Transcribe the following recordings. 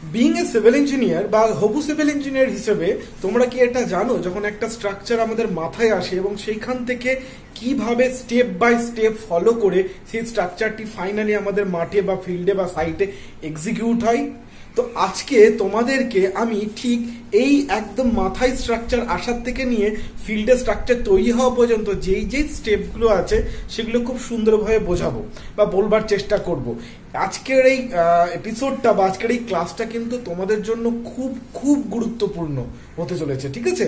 Being a civil engineer বা হবু civil engineer হিসেবে তোমরা কি এটা জানো, যখন একটা স্ট্রাকচার আমাদের মাথায় আসে এবং সেইখান থেকে কিভাবে স্টেপ বাই স্টেপ ফলো করে সেই স্ট্রাকচারটি ফাইনালি আমাদের মাঠে বা ফিল্ডে বা সাইটে এক্সিকিউট হয়। তো আজকে তোমাদেরকে আমি ঠিক এই একদম মাথায় স্ট্রাকচার আসার থেকে নিয়ে ফিল্ডে স্ট্রাকচার তৈরি হওয়া পর্যন্ত যেই যেই স্টেপগুলো আছে সেগুলো খুব সুন্দরভাবে বোঝাবো বা বলবার চেষ্টা করব। আজকের এই এপিসোডটা বা আজকের এই ক্লাসটা কিন্তু তোমাদের জন্য খুব খুব গুরুত্বপূর্ণ হতে চলেছে, ঠিক আছে?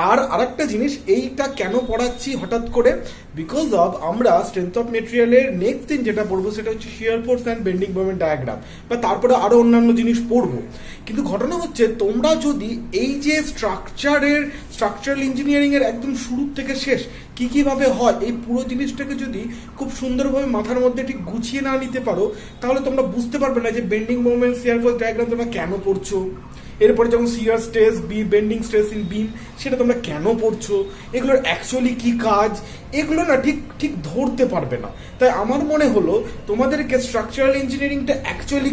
আর আরেকটা জিনিস, এইটা কেন পড়াচ্ছি হঠাৎ করে, বিকজ অফ আমরা স্ট্রেংথ অফ মেটেরিয়ালের নেক্সট দিন যেটা পড়বো সেটা হচ্ছে shear force and bending moment diagram, বা তারপরে আরো অন্যান্য জিনিস পড়বো। কিন্তু ঘটনা হচ্ছে, তোমরা যদি এই যে স্ট্রাকচারাল ইঞ্জিনিয়ারিং এর একদম শুরু থেকে শেষ কি কিভাবে হয় এই পুরো জিনিসটাকে যদি খুব সুন্দরভাবে মাথার মধ্যে ঠিক গুছিয়ে না নিতে পারো, তাহলে তোমরা বুঝতে পারবে না যে bending moment, shear force diagram তোমরা কেন পড়ছো, এরপরে যখন shear stress, bending stress in beam সেটা তোমরা কেন পড়ছো, এগুলোর অ্যাকচুয়ালি কি কাজ, এগুলো না ঠিক ধরতে পারবে না। তাই আমার মনে হলো তোমাদেরকে স্ট্রাকচারাল ইঞ্জিনিয়ারিংটা অ্যাকচুয়ালি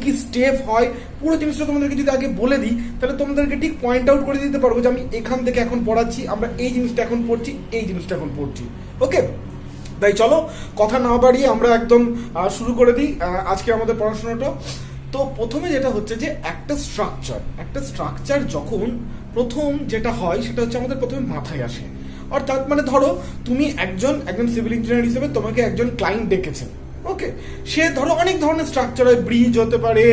কি স্টেপ হয় পুরো জিনিসটা তোমাদেরকে যদি আগে বলে দিই, তাহলে তোমাদেরকে ঠিক পয়েন্ট আউট করে দিতে পারবো যে আমি এখান থেকে এখন পড়াচ্ছি, আমরা এই জিনিসটা এখন পড়ছি, এই জিনিসটা এখন পড়ছি। ওকে, তাই চলো কথা না বাড়িয়ে আমরা একদম শুরু করে দিই আজকে আমাদের পড়াশোনাটা। তো প্রথমে যেটা হচ্ছে যে একটা স্ট্রাকচার যখন প্রথম যেটা হয় সেটা হচ্ছে আমাদের প্রথমে মাথায় আসে। অর্থাৎ মানে ধরো তুমি একজন সিভিল ইঞ্জিনিয়ার হিসেবে তোমাকে একজন ক্লায়েন্ট ডেকেছে, ওকে, সে ধরো অনেক ধরনের স্ট্রাকচার হয়, ব্রিজ হতে পারে,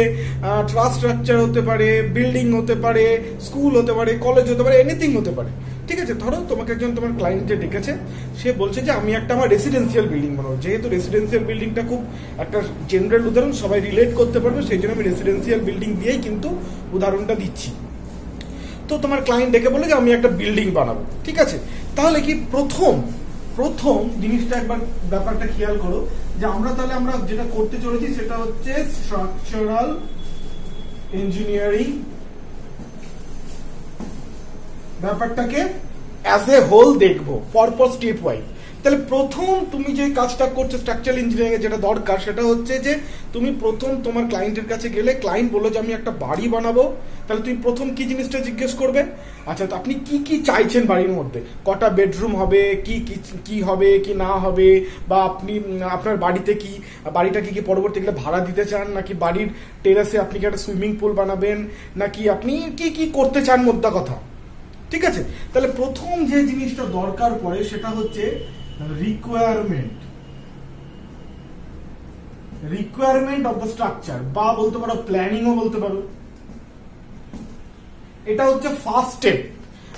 ট্রাস স্ট্রাকচার হতে পারে, বিল্ডিং হতে পারে, স্কুল হতে পারে, কলেজ হতে পারে, এনিথিং হতে পারে, ঠিক আছে? ধরো তোমাকে একজন তোমার ক্লায়েন্টে ডেকেছে, সে বলছে যে আমি আমার রেসিডেন্সিয়াল বিল্ডিং বানাবো। যেহেতু রেসিডেন্সিয়াল বিল্ডিংটা খুব একটা জেনারেল উদাহরণ, সবাই রিলেট করতে পারবে, সেই জন্য আমি রেসিডেন্সিয়াল বিল্ডিং দিয়েই কিন্তু উদাহরণটা দিচ্ছি। তো তোমার ক্লায়েন্ট ডেকে বলে যে আমি একটা বিল্ডিং বানাবো, ঠিক আছে? তাহলে কি প্রথম জিনিসটা একবার ব্যাপারটা খেয়াল করো যে আমরা যেটা করতে চলেছি সেটা হচ্ছে স্ট্রাকচারাল ইঞ্জিনিয়ারিং ব্যাপারটাকে অ্যাজ এ হোল দেখবো পরপর স্টেপ ওয়াইজ। তাহলে প্রথম তুমি যে কাজটা করছো স্ট্রাকচারাল ইঞ্জিনিয়ারিং এর যেটা দরকার সেটা হচ্ছে যে তুমি প্রথম তোমার ক্লায়েন্টের কাছে গেলে, ক্লায়েন্ট বললো যে আমি একটা বাড়ি বানাবো, তাহলে তুমি প্রথম কি জিনিসটা জিজ্ঞেস করবে, আচ্ছা তো আপনি কি চাইছেন বাড়ির মধ্যে, কটা বেডরুম হবে, কি হবে কি না হবে, বা আপনি আপনার বাড়িটা কি পরবর্তীকালে ভাড়া দিতে চান, নাকি বাড়ির টেরাসে আপনি কি একটা সুইমিং পুল বানাবেন, নাকি আপনি কি করতে চান, মোদ্দা কথা, ঠিক আছে? তাহলে প্রথম যে জিনিসটা দরকার পড়ে সেটা হচ্ছে রিকোয়ারমেন্ট অফ দ্য স্ট্রাকচার, বা বলতে পারো প্ল্যানিংও বলতে পারো। এটা হচ্ছে ফার্স্ট স্টেপ।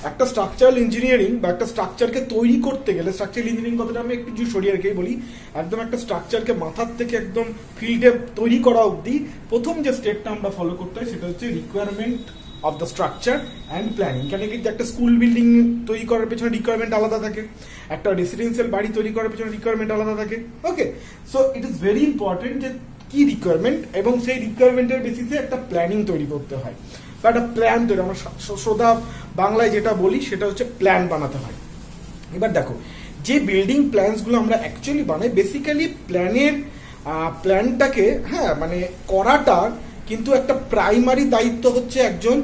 একটা স্ট্রাকচারাল ইঞ্জিনিয়ারিং বা একটা স্ট্রাকচারকে তৈরি করতে গেলে, স্ট্রাকচারাল ইঞ্জিনিয়ারিং কথাটা আমি একটু সরিয়ে রেখেই বলি, একদম একটা স্ট্রাকচারকে মাথার থেকে একদম ফিল্ডে তৈরি করা অবধি প্রথম যে স্টেপটা আমরা ফলো করতে হয় সেটা হচ্ছে requirement of the structure and planning. কেন কি একটা স্কুল বিল্ডিং তৈরি করার পেছনে রিকোয়ারমেন্ট আলাদা থাকে, একটা রেসিডেন্সিয়াল বাড়ি তৈরি করার পেছনে রিকোয়ারমেন্ট আলাদা থাকে। Okay, so it is very important যে কি রিকোয়ারমেন্ট, এবং সেই রিকোয়ারমেন্টের বেসিসে একটা প্ল্যানিং তৈরি করতে হয় বা একটা প্ল্যান তৈরি, আমরা সোজা বাংলায় যেটা বলি সেটা হচ্ছে প্ল্যান বানাতে হয়। এবার দেখো, যে বিল্ডিং প্ল্যানস গুলো আমরা অ্যাকচুয়ালি বানাই, বেসিক্যালি প্ল্যানটাকে মানে করাটা কিন্তু একটা প্রাইমারি দায়িত্ব হচ্ছে একজন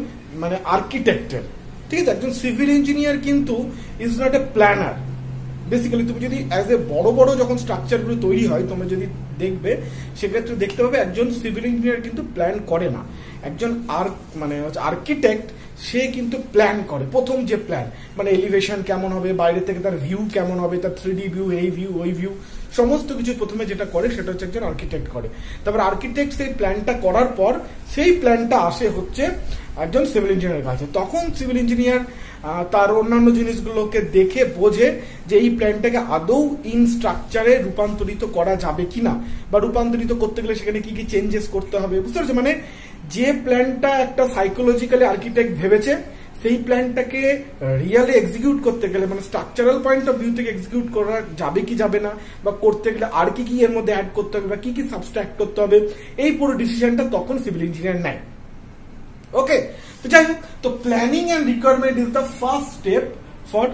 আর্কিটেক্টের, ঠিক আছে? একজন সিভিল ইঞ্জিনিয়ার কিন্তু is not a planner. Basically তুমি যদি অ্যাজ এ বড় যখন স্ট্রাকচারগুলো তৈরি হয় তোমরা যদি দেখবে, সেক্ষেত্রে দেখতে পাবে একজন সিভিল ইঞ্জিনিয়ার কিন্তু প্ল্যান করে না, একজন আর্কিটেক্ট সে কিন্তু প্ল্যান করে। প্রথম যে প্ল্যান এলিভেশন কেমন হবে, বাইরে থেকে তার ভিউ কেমন হবে, তার 3D ভিউ, এই ভিউ ওই ভিউ, সমস্ত কিছু প্রথমে যেটা করে সেটা হচ্ছে একজন আর্কিটেক্ট করে। তারপর আর্কিটেক্ট সেই প্ল্যানটা করার পর সেই প্ল্যানটা আসে হচ্ছে একজন সিভিল ইঞ্জিনিয়ারের কাছে। তখন সিভিল ইঞ্জিনিয়ার তার অন্যান্য জিনিসগুলোকে দেখে বোঝে যে এই প্ল্যানটাকে আদৌ ইন স্ট্রাকচারে রূপান্তরিত করা যাবে কিনা, বা রূপান্তরিত করতে গেলে সেখানে কি চেঞ্জেস করতে হবে, বুঝতে পারছো? যে প্ল্যানটা একটা সাইকোলজিক্যালি আর্কিটেক্ট ভেবেছে, সেই প্ল্যানটাকে রিয়েলি এক্সিকিউট করতে গেলে স্ট্রাকচারাল পয়েন্ট অফ ভিউ থেকে এক্সিকিউট করা যাবে কি যাবে না, বা করতে গেলে আর কি এর মধ্যে অ্যাড করতে হবে, বা কি সাবস্ট্রাক্ট করতে হবে, এই পুরো ডিসিশনটা তখন সিভিল ইঞ্জিনিয়ার নেয়। ওকে, তো যাই হোক, তো planning and requirement is the first step for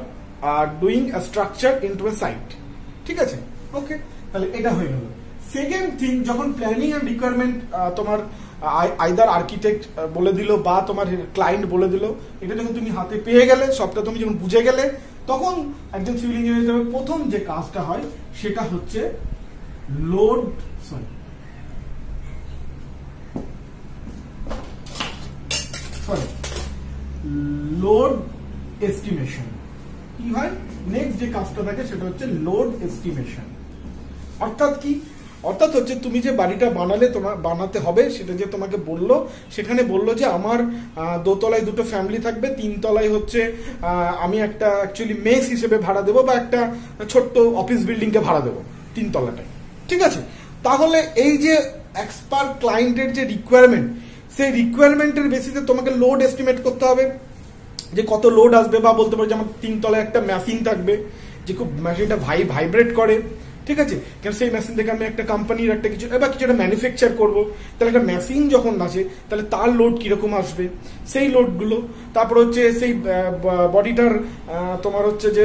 doing a structure into a site, ঠিক আছে? ওকে, তাহলে এটা হয়ে গেল। সেকেন্ড থিং, যখন প্ল্যানিং এন্ড রিকোয়ারমেন্ট তোমার আইদার আর্কিটেক্ট বলে দিল বা তোমার ক্লায়েন্ট বলে দিল, এটা যখন তুমি হাতে পেয়ে গেলে, সবটা তুমি যখন বুঝে গেলে, তখন একজন সিভিল ইঞ্জিনিয়ার হিসেবে প্রথম যে কাজটা হয় সেটা হচ্ছে লোড এস্টিমেশন। কি হয়, নেক্সট যে কাজটা থাকে সেটা হচ্ছে লোড এস্টিমেশন। অর্থাৎ কি, অর্থাৎ হচ্ছে তুমি যে বাড়িটা বানালে, তোমার বানাতে হবে সেটা যে তোমাকে বললো, সেখানে বললো যে আমার দোতলায় দুটো ফ্যামিলি থাকবে, তিনতলায় হচ্ছে আমি একটা অ্যাকচুয়ালি মেস হিসেবে ভাড়া দেবো বা একটা ছোট্ট অফিস বিল্ডিং কে ভাড়া দেবো তিনতলাটায়, ঠিক আছে। তাহলে এই যে এক্সপার্ট ক্লায়েন্টের যে রিকোয়ারমেন্ট, সেই রিকোয়ারমেন্টের বেসিসে তোমাকে লোড এস্টিমেট করতে হবে যে কত লোড আসবে, বা বলতে পারো যে আমার তিনতলায় একটা মেশিন থাকবে যে খুব মেশিনটা ভাইব্রেট করে, ঠিক আছে, কারণ সেই মেশিন থেকে আমি একটা কোম্পানির একটা কিছু এবার কিছু একটা ম্যানুফ্যাকচার করবো, তাহলে একটা মেশিন যখন আসে তাহলে তার লোড কিরকম আসবে, সেই লোডগুলো। তারপর হচ্ছে সেই বডিটার তোমার হচ্ছে যে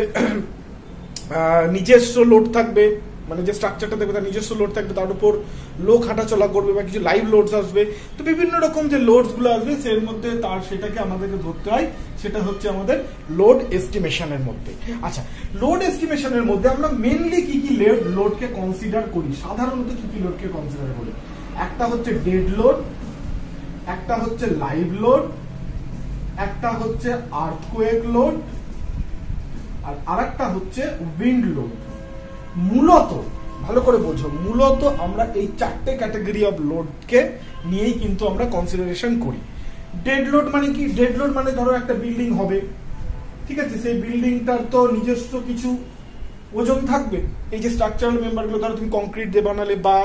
নিজস্ব লোড থাকবে, মানে যে স্ট্রাকচারটা থাকবে তার নিজস্ব লোড থাকবে, তার উপর লোক হাঁটাচলা করবে বা কিছু লাইভ লোডস আসবে। তো বিভিন্ন রকম যে লোডস গুলো আসবে সের মধ্যে তার সেটাকে আমাদেরকে ধরতে হয়, সেটা হচ্ছে আমাদের লোড এস্টিমেশনের মধ্যে। আচ্ছা, লোড এস্টিমেশনের মধ্যে আমরা মেনলি কি কি লোডকে কনসিডার করি, সাধারণত কি কি লোডকে কনসিডার করি? একটা হচ্ছে ডেড লোড, একটা হচ্ছে লাইভ লোড, একটা হচ্ছে আর্থকোয়েক লোড, আর আরেকটা হচ্ছে উইন্ড লোড। মূলত ভালো করে বোঝো, মূলত আমরা এই চারটে ক্যাটাগরি অফ লোডকে নিয়েই কিন্তু আমরা কনসিডারেশন করি। ডেড লোড মানে কি? ডেড লোড মানে ধরো একটা বিল্ডিং হবে, ঠিক আছে, সেই বিল্ডিংটার তো নিজস্ব কিছু ওজন থাকবে। এই যে স্ট্রাকচারাল মেম্বারগুলো ধরো তুমি কংক্রিট দিয়ে বানালে বা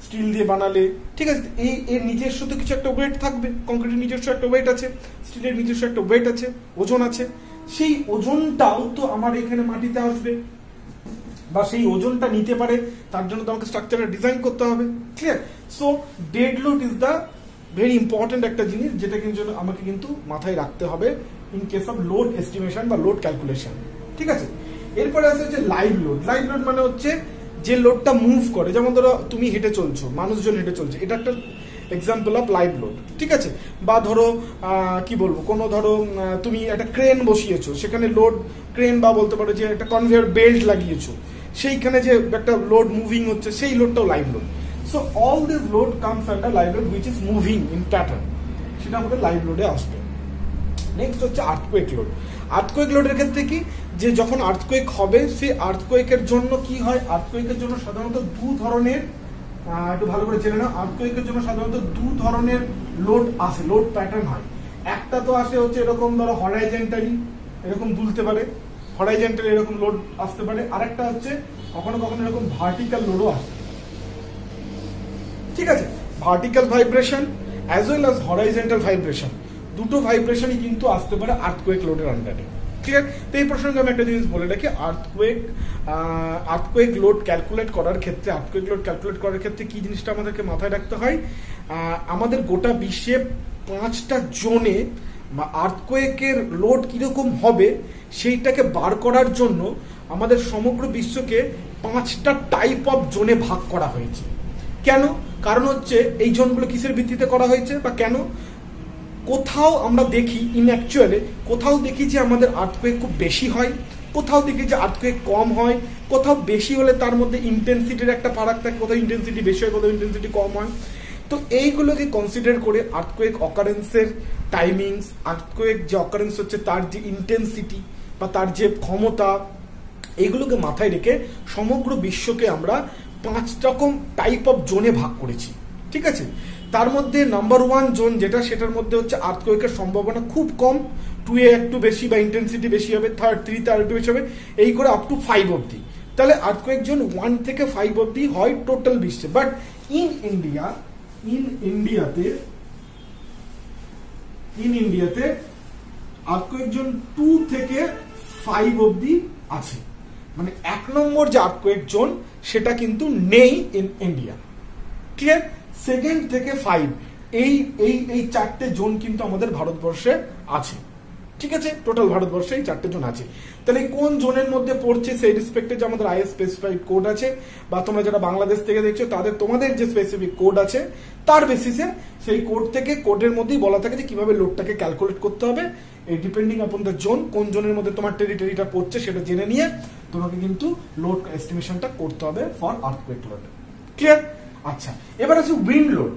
স্টিল দিয়ে বানালে, ঠিক আছে, এই এর নিজস্ব তো কিছু একটা ওয়েট থাকবে। কংক্রিটের নিজস্ব একটা ওয়েট আছে, স্টিলের নিজস্ব একটা ওয়েট আছে, ওজন আছে। সেই ওজনটাও তো আমার এখানে মাটিতে আসবে, বা সেই ওজনটা নিতে পারে, তার জন্য তো আমাকে স্ট্রাকচারটা ডিজাইন করতে হবে, clear? So dead load is the very important একটা জিনিস, যেটা কিন্তু আমাকে কিন্তু মাথায় রাখতে হবে in case of load estimation বা লোড ক্যালকুলেশন, ঠিক আছে। এরপরে আছে হচ্ছে লাইভ লোড। লাইভ লোড মানে হচ্ছে যে লোডটা মুভ করে, যেমন ধরো তুমি হেঁটে চলছো, মানুষজন হেঁটে চলছে, এটা একটা এক্সাম্পল অফ লাইভ লোড, ঠিক আছে। বা ধরো কি বলবো, কোনো ধরো তুমি একটা ক্রেন বসিয়েছো, সেখানে লোড ক্রেন বা বলতে পারো যে একটা কনভেয়ার বেল্ট লাগিয়েছো, সেইখানে যে একটা লোড মুভিং হচ্ছে, সেই লোডটাও live load. So all this load comes under live load which is moving in pattern, সেটা আমাদের লাইভ লোডে আসবে। নেক্সট হচ্ছে আর্থকোয়েক লোড। আর্থকোয়েক লোডের ক্ষেত্রে কি, যে যখন আর্থকোয়েক হবে, সেই আর্থকোয়েকের জন্য কি হয়, আর্থকোয়েকের জন্য সাধারণত দু ধরনের, একটু ভালো করে জেনে নাও, আর্থকোয়েকের জন্য সাধারণত দু ধরনের লোড আসে, লোড প্যাটার্ন হয়। একটা তো আসে হচ্ছে এরকম ধরো হরাইজেন্টালি, এরকম দুলতে পারে, হরাইজেন্টালি এরকম লোড আসতে পারে। আরেকটা হচ্ছে কখনো কখনো এরকম ভার্টিক্যাল লোডও আসে, ঠিক আছে। Vertical vibration as well as horizontal vibration, দুটো ভাইব্রেশনই কিন্তু আসতে পারে আর্থকোয়েক লোডের আন্ডারে, ক্লিয়ার? তো এই প্রসঙ্গে আমি একটা জিনিস বলে রাখি, আর্থকোয়েক লোড ক্যালকুলেট করার ক্ষেত্রে, আর্থকোয়েক লোড ক্যালকুলেট করার ক্ষেত্রে কি জিনিসটা আমাদেরকে মাথায় রাখতে হয়, আমাদের গোটা বিশ্বে 5টা জোনে আর্থকোয়েকের লোড কিরকম হবে সেইটাকে বার করার জন্য আমাদের সমগ্র বিশ্বকে 5টা টাইপ অফ জোনে ভাগ করা হয়েছে। কেন? কারণ হচ্ছে এই জোনগুলো কিসের ভিত্তিতে করা হয়েছে, বা কেন? কোথাও আমরা দেখি ইনঅ্যাকচুয়ালি, কোথাও দেখি যে আমাদের আর্থকোয়েক খুব বেশি হয়, কোথাও দেখি যে আর্থকোয়েক কম হয়, কোথাও বেশি হলে তার মধ্যে ইন্টেন্সিটির একটা ফারাক থাকে, কোথাও ইন্টেন্সিটি বেশি হয়, কোথাও ইন্টেন্সিটি কম হয়। তো এইগুলোকে কনসিডার করে আর্থকোয়েক অকারেন্সের টাইমিংস, আর্থকোয়েক যে অকারেন্স হচ্ছে তার যে ইন্টেন্সিটি বা তার যে ক্ষমতা, এইগুলোকে মাথায় রেখে সমগ্র বিশ্বকে আমরা 5 রকম টাইপ অফ জোনে ভাগ করেছি, ঠিক আছে। তার মধ্যে নাম্বার 1 জোন যেটা, সেটার মধ্যে হচ্ছে আর্থকোয়েকের সম্ভাবনা খুব কম, 2 এ একটু বেশি বা ইন্টেন্সিটি বেশি হবে, 3 তে আর একটু বেশি হবে, এই করে আপ টু 5 অব্দি। তাহলে আর্থকোয়েক জোন 1 থেকে 5 অব্দি হয় টোটাল বিশ্বে। বাট ইন ইন্ডিয়াতে আর্থকোয়েক জোন 2 থেকে 5 অব্দি আছে, মানে 1 নম্বর যে আর্থকোয়েক জোন সেটা কিন্তু নেই ইন ইন্ডিয়া, ক্লিয়ার? 2 থেকে 5 এই 4টে জোন কিন্তু আমাদের ভারতবর্ষে আছে, ঠিক আছে, টোটাল ভারতবর্ষে এই 4টে জোন আছে। তাহলে কোন জোনের মধ্যে পড়ছে সেই রেসপেক্টে যে আমাদের আইএস স্পেসিফাইড কোড আছে, বা তোমরা যারা বাংলাদেশ থেকে দেখছো তোমাদের যে স্পেসিফিক কোড আছে তার বেসিসে সেই কোড থেকে কোডের মধ্যেই বলা থাকে যে কিভাবে লোডটাকে ক্যালকুলেট করতে হবে। এই ডিপেন্ডিং আপন দ্য জোন, কোন জোনের মধ্যে তোমার টেরিটরিটা পড়ছে সেটা জেনে নিয়ে তোমাকে কিন্তু লোড এস্টিমেশনটা করতে হবে ফর আর্থকুয়েক লোড। ক্লিয়ার? আচ্ছা, এবার আছে উইন্ড লোড।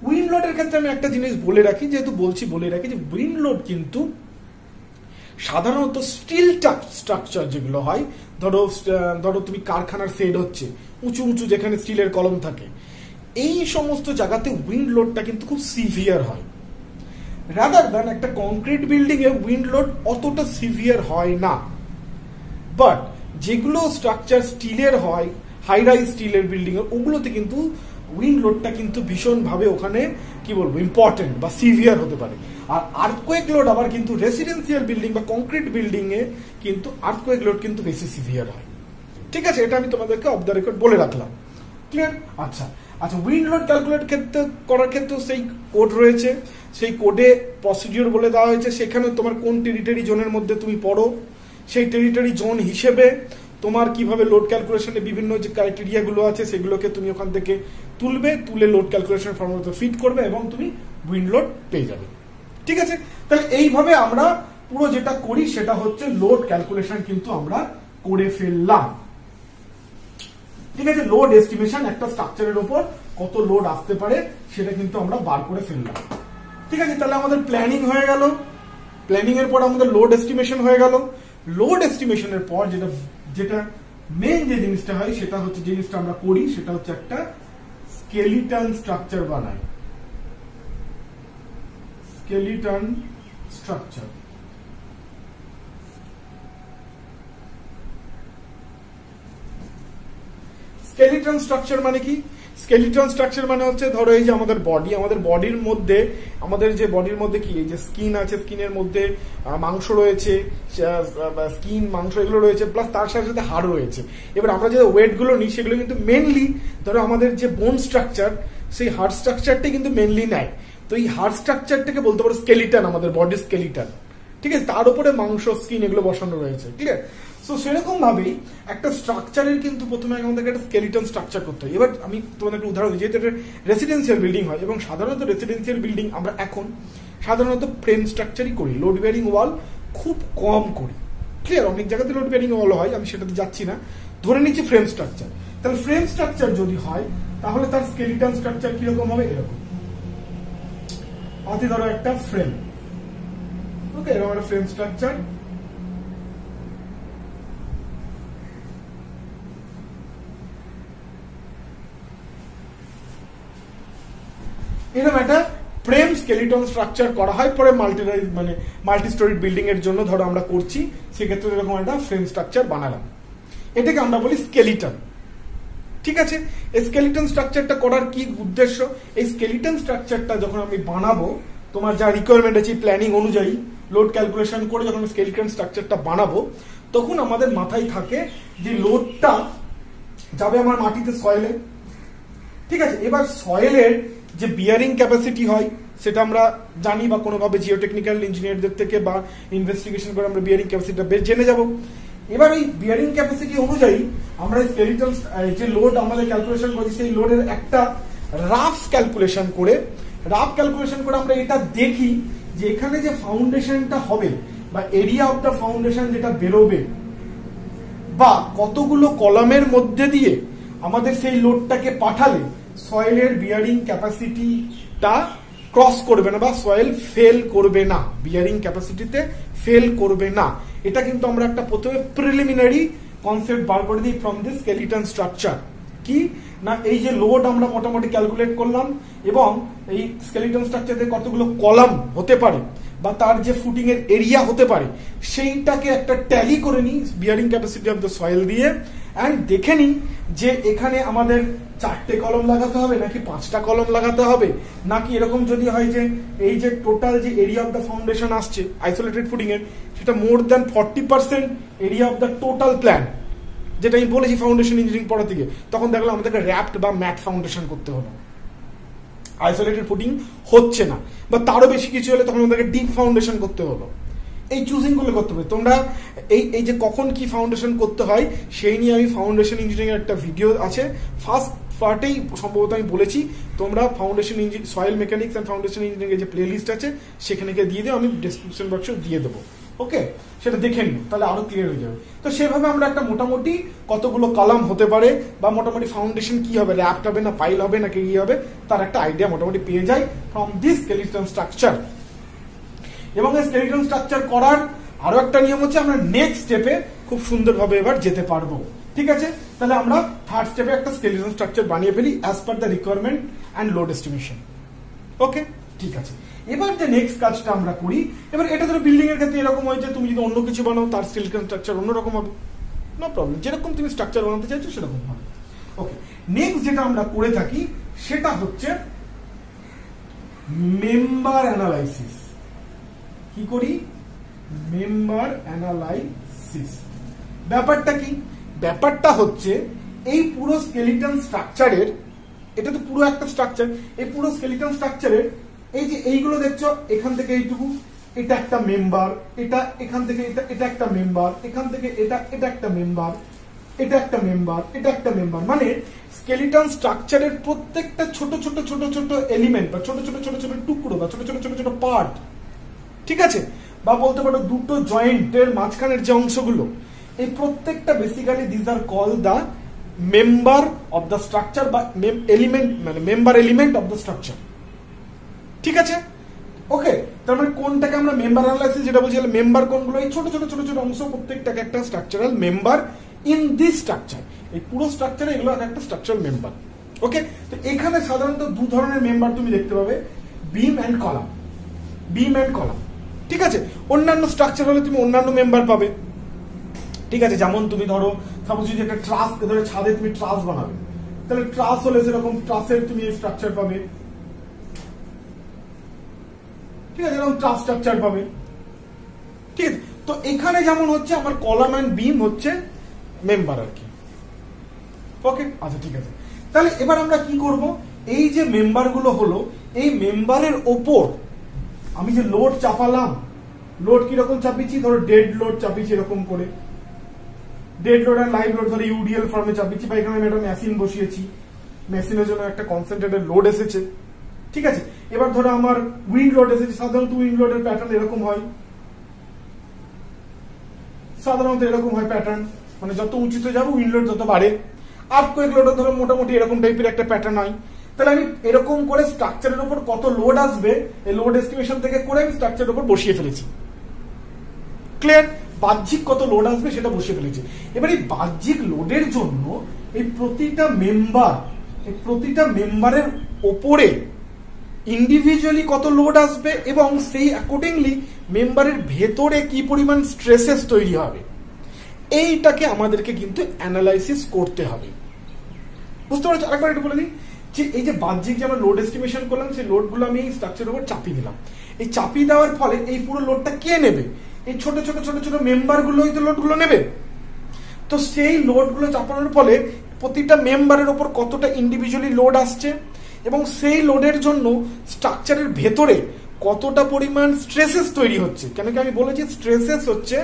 উইন্ড লোডের ক্ষেত্রে আমি একটা জিনিস বলে রাখি, যেহেতু বলে রাখি যে উইন্ড লোড কিন্তু সাধারণত স্টিল স্ট্রাকচার যেগুলো হয়, ধরো তুমি কারখানার শেড হচ্ছে, উঁচু উঁচু যেখানে স্টিলের কলম থাকে, এই সমস্ত জায়গাতে উইন্ড লোডটা কিন্তু খুব সিভিয়ার হয়। রাদার দ্যান একটা কংক্রিট বিল্ডিং এ উইন্ড লোড অতটা সিভিয়ার হয় না। বাট যেগুলো স্ট্রাকচার স্টিলের হয়, হাই রাইজ স্টিলের বিল্ডিং এর, ওগুলোতে কিন্তু উইন্ড লোডটা কিন্তু ভীষণ ভাবে ওখানে কি বলবো ইম্পর্টেন্ট বা সিভিয়ার হতে পারে। আর আর্থকোয়েক লোড আবার কিন্তু রেসিডেন্সিয়াল বিল্ডিং বা কংক্রিট বিল্ডিং এ কিন্তু আর্থকোয়েক লোড কিন্তু বেশি সিভিয়ার হয়। ঠিক আছে, এটা আমি তোমাদেরকে অফ দ্য রেকর্ড বলে রাখলাম। ক্লিয়ার? আচ্ছা, উইন্ড লোড ক্যালকুলেট করার ক্ষেত্রে সেই কোড রয়েছে, সেই কোডে প্রসিডিওর বলে দেওয়া হয়েছে, সেখানে তোমার কোন টেরিটরি জোনের মধ্যে তুমি পড়ো, সেই টেরিটরি জোন হিসেবে তোমার কিভাবে লোড ক্যালকুলেশনে বিভিন্ন যে ক্রাইটেরিয়া গুলো আছে সেগুলোকে তুমি ওখান থেকে তুলে লোড ক্যালকুলেশন ফর্মুলাতে ফিট করবে এবং তুমি উইন্ড লোড পেয়ে যাবে। ঠিক আছে, তাহলে এইভাবে আমরা পুরো যেটা করি সেটা হচ্ছে লোড ক্যালকুলেশন কিন্তু আমরা করে ফেললাম। ঠিক আছে, লোড এস্টিমেশন একটা স্ট্রাকচারের উপর কত লোড আসতে পারে সেটা কিন্তু আমরা বার করে ফেললাম। ঠিক আছে, তাহলে আমাদের প্ল্যানিং হয়ে গেল, প্ল্যানিং এর পর আমাদের লোড এস্টিমেশন হয়ে গেল। লোড এস্টিমেশনের পর যেটা মেইন যে জিনিসটা হয় সেটা হচ্ছে, জিনিসটা আমরা করি সেটা হচ্ছে একটা স্কেলিটন স্ট্রাকচার বানাই। স্কেলিটন স্ট্রাকচার স্কেলিটন স্ট্রাকচার মানে কি? স্কেলিটন স্ট্রাকচার মানে হচ্ছে ধরো এই যে আমাদের বডির মধ্যে কি এই যে স্কিন আছে, স্কিনের মধ্যে মাংস রয়েছে, স্কিন মাংস এগুলো রয়েছে, প্লাস তার সাথে সাথে হাড় রয়েছে। এবার আমরা যে ওয়েট গুলো নিই সেগুলো কিন্তু মেনলি ধরো আমাদের যে বোন স্ট্রাকচার, সেই হাড় স্ট্রাকচারটাই কিন্তু মেনলি নেয়। তো এই হাড় স্ট্রাকচারটাকে বলতে পারো স্কেলিটন, আমাদের বডির স্কেলিটন। ঠিক আছে, তার উপরে মাংস, স্কিন এগুলো বসানো রয়েছে। ক্লিয়ার? সো সেরকম ভাবেই একটা স্ট্রাকচারের কিন্তু প্রথমে আমাদেরকে একটা স্কেলিটন স্ট্রাকচার করতে হয়। এবার আমি তোমাদের একটা উদাহরণ দিই, যেহেতু এটা রেসিডেন্সিয়াল বিল্ডিং হয় এবং সাধারণত রেসিডেন্সিয়াল বিল্ডিং আমরা এখন সাধারণত ফ্রেম স্ট্রাকচারই করি, লোড বেয়ারিং ওয়াল খুব কম করি। ক্লিয়ার? অনেক জায়গাতে লোড বেয়ারিং ওয়াল হয়, আমি সেটাতে যাচ্ছি না, ধরে নিচ্ছি ফ্রেম স্ট্রাকচার। তাহলে ফ্রেম স্ট্রাকচার যদি হয় তাহলে তার স্কেলিটন স্ট্রাকচার কিরকম হবে? এরকম অতি ধরো একটা ফ্রেম, ওকে, এরকম একটা ফ্রেম স্ট্রাকচার। এরকম একটা ফ্রেম স্কেলিটন স্ট্রাকচার করা হয়, পরে মাল্টি স্টোরি বিল্ডিং এর জন্য ধরো আমরা করছি, সেক্ষেত্রে এরকম একটা ফ্রেম স্ট্রাকচার বানালাম, এটাকে আমরা বলি স্কেলিটন। ঠিক আছে, এই স্কেলিটন স্ট্রাকচারটা করার কি উদ্দেশ্য? এই স্কেলিটন স্ট্রাকচারটা যখন আমি বানাবো, তোমার যা রিকোয়ারমেন্ট আছে প্ল্যানিং অনুযায়ী লোড ক্যালকুলেশন করে যখন স্কেলিটন স্ট্রাকচারটা বানাবো, তখন আমাদের মাথায় থাকে যে লোডটা যাবে আমার মাটিতে, সয়েলে। ঠিক আছে, এবার সয়েলের যে বিয়ারিং ক্যাপাসিটি হয় সেটা আমরা জানি, বা কোনোভাবে জিওটেকনিক্যাল ইঞ্জিনিয়ারদের থেকে বা ইনভেস্টিগেশন করে আমরা বিয়ারিং ক্যাপাসিটিটা জেনে যাব। এবার এই বিয়ারিং ক্যাপাসিটি অনুযায়ী আমরা স্কেলিটন যে লোড আমাদের ক্যালকুলেশন করছি, সেই লোডের একটা রাফ ক্যালকুলেশন করে আমরা এটা দেখি যে এখানে যে ফাউন্ডেশনটা হবে বা এরিয়া অফ দ্য ফাউন্ডেশন যেটা বেরোবে, বা কতগুলো কলামের মধ্যে দিয়ে আমাদের সেই লোডটাকে পাঠালে সয়েলের বিয়ারিং ক্যাপাসিটিটা ক্রস করবে না বা সয়েল ফেল করবে না, বিয়ারিং ক্যাপাসিটিতে ফেল করবে না। এটা কিন্তু আমরা একটা প্রথমে প্রিলিমিনারি কনসেপ্ট বার করে দিই ফ্রম দিস স্কেলিটন স্ট্রাকচার। কি না, এই যে লোড আমরা মোটামুটি ক্যালকুলেট করলাম এবং এই স্কেলিটন স্ট্রাকচারে কতগুলো কলাম হতে পারে বা তার যে ফুটিং এর এরিয়া হতে পারে, সেইটাকে একটা ট্যালি করে নিই bearing capacity of the soil দিয়ে, অ্যান্ড দেখে নিই যে এখানে আমাদের 4টে কলম লাগাতে হবে নাকি 5টা কলম লাগাতে হবে, নাকি এরকম যদি হয় যে এই যে টোটাল যে এরিয়া অফ দ্য ফাউন্ডেশন আসছে আইসোলেটেড ফুটিং এর, সেটা more than 40% area of the total plan, যেটা আমি বলেছি ফাউন্ডেশন ইঞ্জিনিয়ারিং পড়া থেকে, তখন দেখলাম আমাদেরকে র্যাপড বা ম্যাট ফাউন্ডেশন করতে হলো, আইসোলেটেড ফুটিং হচ্ছে না, বা তারও বেশি কিছু হলে তখন আমাদেরকে ডিপ ফাউন্ডেশন করতে হলো। এই চুজিং গুলো করতে হবে তোমরা। এই যে কখন কি ফাউন্ডেশন করতে হয় সেই নিয়ে আমি ফাউন্ডেশন ইঞ্জিনিয়ারিং এর একটা ভিডিও আছে, ফার্স্ট পার্টেই সম্ভবত আমি বলেছি, তোমরা foundation soil mechanics and foundation engineering এর যে প্লে লিস্ট আছে সেখানে গিয়ে দিয়ে দিও, আমি ডেসক্রিপশন বক্সে দিয়ে দেবো। ওকে, সেটা দেখে নিও, তাহলে আরো ক্লিয়ার হয়ে যাবে। তো সেভাবে আমরা একটা মোটামুটি কতগুলো কলাম হতে পারে বা মোটামুটি ফাউন্ডেশন কি হবে, র্যাপ্ট হবে না পাইল হবে না কি হবে, তার একটা আইডিয়া মোটামুটি পেয়ে যাই ফ্রম দিস স্কেলিটন স্ট্রাকচার। এবং এই স্কেলিটন স্ট্রাকচার করার আরো একটা নিয়ম হচ্ছে আমরা নেক্সট স্টেপে খুব সুন্দরভাবে এবার যেতে পারবো। ঠিক আছে, তাহলে আমরা থার্ড স্টেপে একটা স্কেলিটন স্ট্রাকচার বানিয়ে ফেলি as per the requirement and load estimation. Okay, ঠিক আছে। এবার যে নেক্সট কাজটা আমরা করি, এবার এটা ধরো বিল্ডিং এর ক্ষেত্রে এরকম হয় যে তুমি যদি অন্য কিছু বানাও তার স্কেলিটন স্ট্রাকচার অন্যরকম হবে, নো প্রবলেম, যেরকম তুমি স্ট্রাকচার বানাতে চাইছো সেরকম হবে। ওকে, নেক্সট যেটা আমরা করে থাকি সেটা হচ্ছে মেম্বার অ্যানালাইসিস। কি করি? Member analysis. ব্যাপারটা কি? ব্যাপারটা হচ্ছে এই পুরো স্কেলিটন স্ট্রাকচারের, এটা তো পুরো একটা স্ট্রাকচার, এই পুরো স্কেলিটন স্ট্রাকচারের এই যে এইগুলো দেখছো, এখান থেকে এইটুকু এটা একটা মেম্বার, এটা এখান থেকে এটা একটা মেম্বার, এখান থেকে এটা একটা মেম্বার, এটা একটা মেম্বার, এটা একটা মেম্বার, মানে স্কেলিটন স্ট্রাকচারের প্রত্যেকটা ছোট ছোট ছোট ছোট এলিমেন্ট বা ছোট ছোট ছোট ছোট টুকরো বা ছোট ছোট ছোট ছোট পার্ট, ঠিক আছে, বা বলতে পারো দুটো জয়েন্টের মাঝখানের যে অংশগুলো, এই প্রত্যেকটা basically this are call the member of the structure বা এলিমেন্ট, মানে member element of the structure. ঠিক আছে, ওকে, তার মানে কোনটাকে আমরা মেম্বার অ্যানালাইসিস যেটা বলছি, মেম্বার কোনগুলো, এই ছোট ছোট ছোট ছোট অংশ প্রত্যেকটাকে একটা structural member in this structure, এই পুরো স্ট্রাকচারে এগুলো একটা স্ট্রাকচারাল মেম্বার। ওকে, তো এখানে সাধারণত দু ধরনের মেম্বার তুমি দেখতে পাবে, beam and column. Beam and column, ঠিক আছে। অন্যান্য স্ট্রাকচার হলে তুমি অন্যান্য মেম্বার পাবে, ঠিক আছে, যেমন তুমি ধরো সাপোজ যদি একটা ট্রাস, ধরো ছাদে তুমি ট্রাস বানাবে, তাহলে ট্রাস হলে সেরকম ট্রাসের তুমি স্ট্রাকচার পাবে, ঠিক আছে, এরকম ট্রাস স্ট্রাকচার পাবে। ঠিক আছে, তো এখানে যেমন হচ্ছে আমার কলাম এন্ড বিম হচ্ছে মেম্বার আর কি। ওকে, আচ্ছা ঠিক আছে, তাহলে এবার আমরা কি করব, এই যে মেম্বার গুলো হলো, এই মেম্বারের ওপর আমি যে লোড চাপালাম, লোড কিরকম চাপিয়েছি, ধরো ডেড লোড চাপিয়েছি এরকম করে, ডেড লোড আর লাইভ লোড ধরো ইউডিএল ফর্মে চাপিয়েছি, বা এখানে আমি একটা মেশিন বসিয়েছি, মেশিনের জন্য একটা কনসেন্ট্রেটেড লোড এসেছে। ঠিক আছে, এবার ধরো আমার উইন্ড লোড এসেছে, সাধারণত উইন্ড লোডের প্যাটার্ন এরকম হয়, সাধারণত এরকম হয় প্যাটার্ন, মানে যত উঁচুতে যাবো উইন্ড লোড তত বাড়ে। আর্থকোয়েক লোডের ধরো মোটামুটি এরকম টাইপের একটা প্যাটার্ন হয়। তাহলে আমি এরকম করে স্ট্রাকচারের উপর কত লোড আসবে এই লোড এস্টিমেশন থেকে করে আমি স্ট্রাকচারের উপর বসিয়ে ফেলেছি। ক্লিয়ার? বাহ্যিক কত লোড আসবে সেটা বসিয়ে ফেলেছি। এবার এই বাহ্যিক লোডের জন্য এই প্রতিটা মেম্বারের ওপরে ইন্ডিভিজুয়ালি কত লোড আসবে এবং সেই অ্যাকর্ডিংলি মেম্বারের ভেতরে কি পরিমাণ স্ট্রেসেস তৈরি হবে, এইটাকে আমাদেরকে কিন্তু অ্যানালাইসিস করতে হবে। বুঝতে পারছো? আরেকবার একটু বলে দিই যে এই যে বাহ্যিক যে আমরা লোড এস্টিমেশন করলাম, সেই লোডগুলো আমি এই স্ট্রাকচারের উপর চাপিয়ে দিলাম। এই চাপিয়ে দেওয়ার ফলে এই পুরো লোডটা কে নেবে? এই ছোট ছোট ছোট ছোট মেম্বারগুলোই তো লোডগুলো নেবে। তো সেই লোডগুলো চাপানোর ফলে প্রতিটা মেম্বারের উপর কতটা ইন্ডিভিজুয়ালি লোড আসছে এবং সেই লোডের জন্য স্ট্রাকচারের ভেতরে কতটা পরিমাণ স্ট্রেসেস তৈরি হচ্ছে। কেন কি আমি বলেছি স্ট্রেসেস হচ্ছে,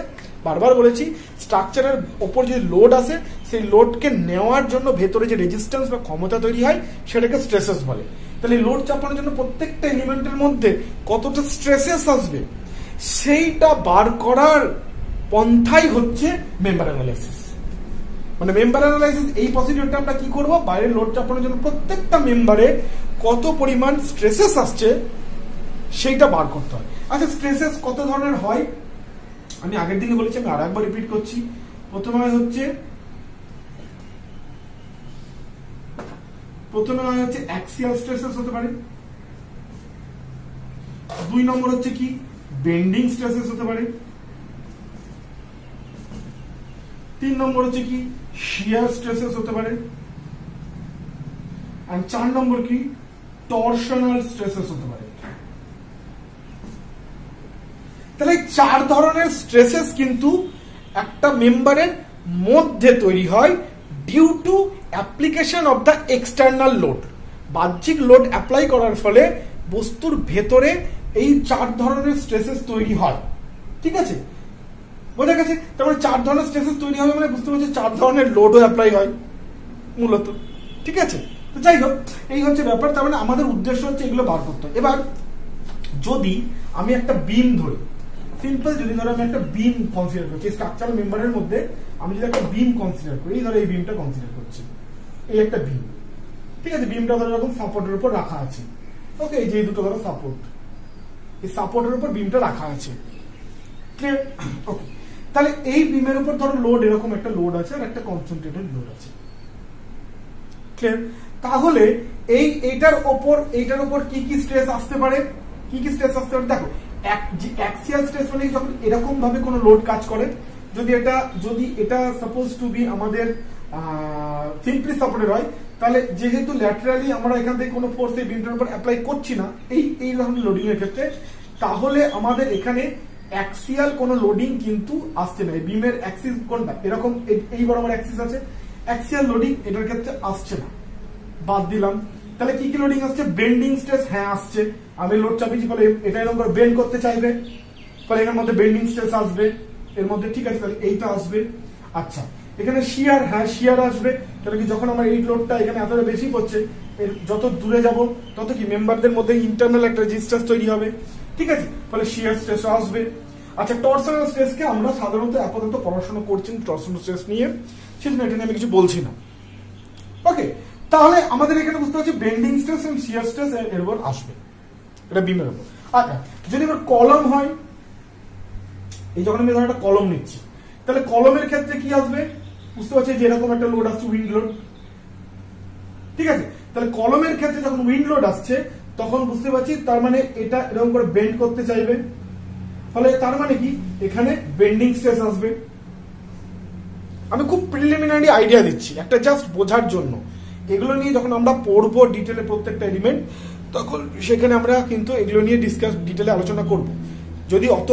বারবার বলেছি, স্ট্রাকচারের ওপর যে লোড আসে সেই লোডকে নেওয়ার জন্য ভেতরে যে রেজিস্ট্যান্স বা ক্ষমতা তৈরি হয় সেটাকে স্ট্রেসেস বলে। তাহলে লোড চাপানোর জন্য প্রত্যেকটা এলিমেন্টের মধ্যে কতটা স্ট্রেসেস আসবে সেইটা বার করার পন্থাই হচ্ছে মেম্বার অ্যানালাইসিস। মানে মেম্বার অ্যানালাইসিস এই প্রসিডিউরটা আমরা কি করব, বাইরের লোড চাপানোর জন্য প্রত্যেকটা মেম্বারে কত পরিমাণ স্ট্রেসেস আসছে সেইটা বার করতে হয়। আচ্ছা, স্ট্রেসেস কত ধরনের হয় আমি আগের দিনে বলেছি, আমি আর একবার রিপিট করছি। প্রথমে হচ্ছে অ্যাক্সিয়াল স্ট্রেসেস হতে পারে, 2 নম্বর হচ্ছে কি বেন্ডিং স্ট্রেসেস হতে পারে, 3 নম্বর হচ্ছে কি শিয়ার স্ট্রেসেস হতে পারে, আর 4 নম্বর কি টরশনাল স্ট্রেসেস হতে পারে। তাহলে 4 ধরনের স্ট্রেসেস কিন্তু একটা মেম্বারের মধ্যে তৈরি হয় due to application of the external load. বাহ্যিক লোড অ্যাপ্লাই করার ফলে বস্তুর ভেতরে এই 4 ধরনের স্ট্রেসেস তৈরি হয়। ঠিক আছে, বোঝা গেছে? তারপরে 4 ধরনের স্ট্রেসেস তৈরি হবে মানে বুঝতে পারছি 4 ধরনের লোডও অ্যাপ্লাই হয় মূলত। ঠিক আছে, তো যাই হোক, এই হচ্ছে ব্যাপার। তার মানে আমাদের উদ্দেশ্য হচ্ছে এগুলো বার করতে। এবার যদি আমি একটা বিম ধরি, সিম্পল, যদি ধরো আমি একটা বিম কনসিডার করছি স্ট্রাকচারাল মেম্বারের মধ্যে, আমি যদি একটা বিম কনসিডার করি, ধরো এই বিমটা কনসিডার করছি, এই একটা বিম, ঠিক আছে, বিমটা ধরো এরকম সাপোর্টের উপর রাখা আছে, ওকে, এই যে দুটো ধরো সাপোর্ট, এই সাপোর্টের উপর বিমটা রাখা আছে, ক্লিয়ার? ওকে, তাহলে এই বিমের উপর ধরো লোড, এরকম একটা লোড আছে আর একটা কনসেন্ট্রেটেড লোড আছে, ক্লিয়ার? তাহলে এইটার উপর কি কি স্ট্রেস আসতে পারে, কি কি স্ট্রেস আসতে পারে? দেখো, অ্যাক্সিয়াল স্ট্রেস মানে যখন এরকম ভাবে কোনো লোড কাজ করে, যদি এটা সাপোজ টু বি আমাদের সিম্পলি সাপোর্টেড হয়, তাহলে যেহেতু ল্যাটারালি আমরা এখান থেকে কোনো ফোর্স এই বিমটার উপর অ্যাপ্লাই করছি না এই ধরনের লোডিং এর ক্ষেত্রে, তাহলে আমাদের এখানে অ্যাক্সিয়াল কোনো লোডিং কিন্তু আসছে না। বিমের অ্যাক্সিস কোনটা, এরকম এই বরাবর অ্যাক্সিস আছে, অ্যাক্সিয়াল লোডিং এটার ক্ষেত্রে আসছে না, বাদ দিলাম। তাহলে কি কি লোডিং আসছে? বেন্ডিং স্ট্রেস, হ্যাঁ আসছে, আমি লোড চাপিয়েছি ফলে এটা এরকম করে বেন্ড করতে চাইবে, ফলে এর মধ্যে বেন্ডিং স্ট্রেস আসবে এর মধ্যে, ঠিক আছে, তাহলে এইটা আসবে। আচ্ছা, এখানে শিয়ার, হ্যাঁ শিয়ার আসবে, তাহলে কি যখন আমার এই লোডটা এখানে এতটা বেশি পড়ছে, যত দূরে যাব তত কি মেম্বারদের মধ্যে ইন্টারনাল একটা রেজিস্ট্যান্স তৈরি হবে, ঠিক আছে, ফলে শিয়ার স্ট্রেস আসবে। আচ্ছা, টরশনাল স্ট্রেসকে আমরা সাধারণত আপাতত পড়াশোনা করছি টরশনাল স্ট্রেস নিয়ে, সেজন্য এটা নিয়ে আমি কিছু বলছি না, ওকে। তাহলে আমাদের এখানে বুঝতে পারছি বেন্ডিং স্ট্রেস এবং শিয়ার স্ট্রেস এর উপর আসবে, এটা বিমের উপর। আচ্ছা, যদি এবার কলম হয়, এই যখন আমি ধরো একটা কলম নিচ্ছি, তাহলে কলমের ক্ষেত্রে কি আসবে? বুঝতে পারছি যে এরকম একটা লোড আসছে, উইন্ড লোড, ঠিক আছে। তাহলে কলমের ক্ষেত্রে যখন উইন্ড লোড আসছে, তখন বুঝতে পারছি তার মানে এটা এরকম করে বেন্ড করতে চাইবে, ফলে তার মানে কি এখানে বেন্ডিং স্ট্রেস আসবে। আমি খুব প্রিলিমিনারি আইডিয়া দিচ্ছি একটা জাস্ট বোঝার জন্য, এগুলো নিয়ে যখন আমরা পড়বো ডিটেলে প্রত্যেকটা এলিমেন্ট, তখন সেখানে আমরা কিন্তু এগুলো নিয়ে ডিটেলে আলোচনা করব। যদি অত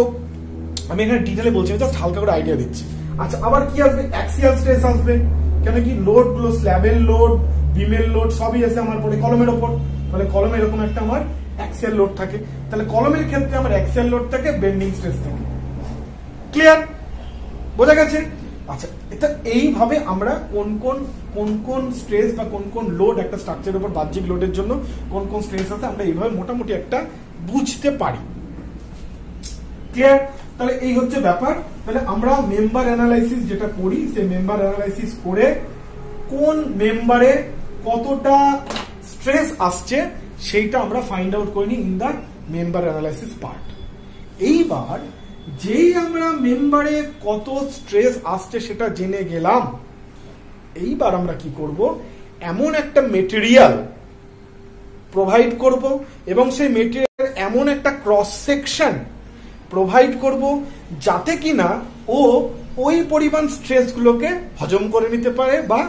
আমি এখানে ডিটেলে বলছি না, জাস্ট হালকা করে আইডিয়া দিচ্ছি। আচ্ছা, আবার কি আসবে? অ্যাক্সিয়াল স্ট্রেস আসবে, কেন কি লোড গুলো স্ল্যাবের লোড, বিমের লোড সবই আছে আমার পরে কলমের ওপর, ফলে কলমে এরকম একটা আমার অ্যাক্সিয়াল লোড থাকে, তাহলে কলমের ক্ষেত্রে আমার অ্যাক্সিয়াল লোড থাকে, বেন্ডিং স্ট্রেস থাকে, ক্লিয়ার? বোঝা গেছে? আচ্ছা, এটা এইভাবে আমরা কোন কোন স্ট্রেস বা কোন কোন লোড একটা স্ট্রাকচারের উপর বাহ্যিক লোডের জন্য কোন কোন স্ট্রেস আছে আমরা এইভাবে মোটামুটি একটা বুঝতে পারি, ক্লিয়ার? তাহলে এই হচ্ছে ব্যাপার। তাহলে আমরা মেম্বার অ্যানালাইসিস যেটা করি, সেই মেম্বার অ্যানালাইসিস করে কোন মেম্বারে কতটা স্ট্রেস আসছে সেইটা আমরা ফাইন্ড আউট করে নিই in the member analysis part. এইবার যেই আমরা মেম্বারে কত স্ট্রেস আসছে সেটা জেনে গেলাম, এইবার আমরা কি করব? এমন একটা মেটেরিয়াল প্রোভাইড করব এবং সেই মেটেরিয়াল এমন একটা ক্রস সেকশন প্রোভাইড করব যাতে কিনা ও ওই পরিমাণ স্ট্রেস গুলোকে হজম করে নিতে পারে বা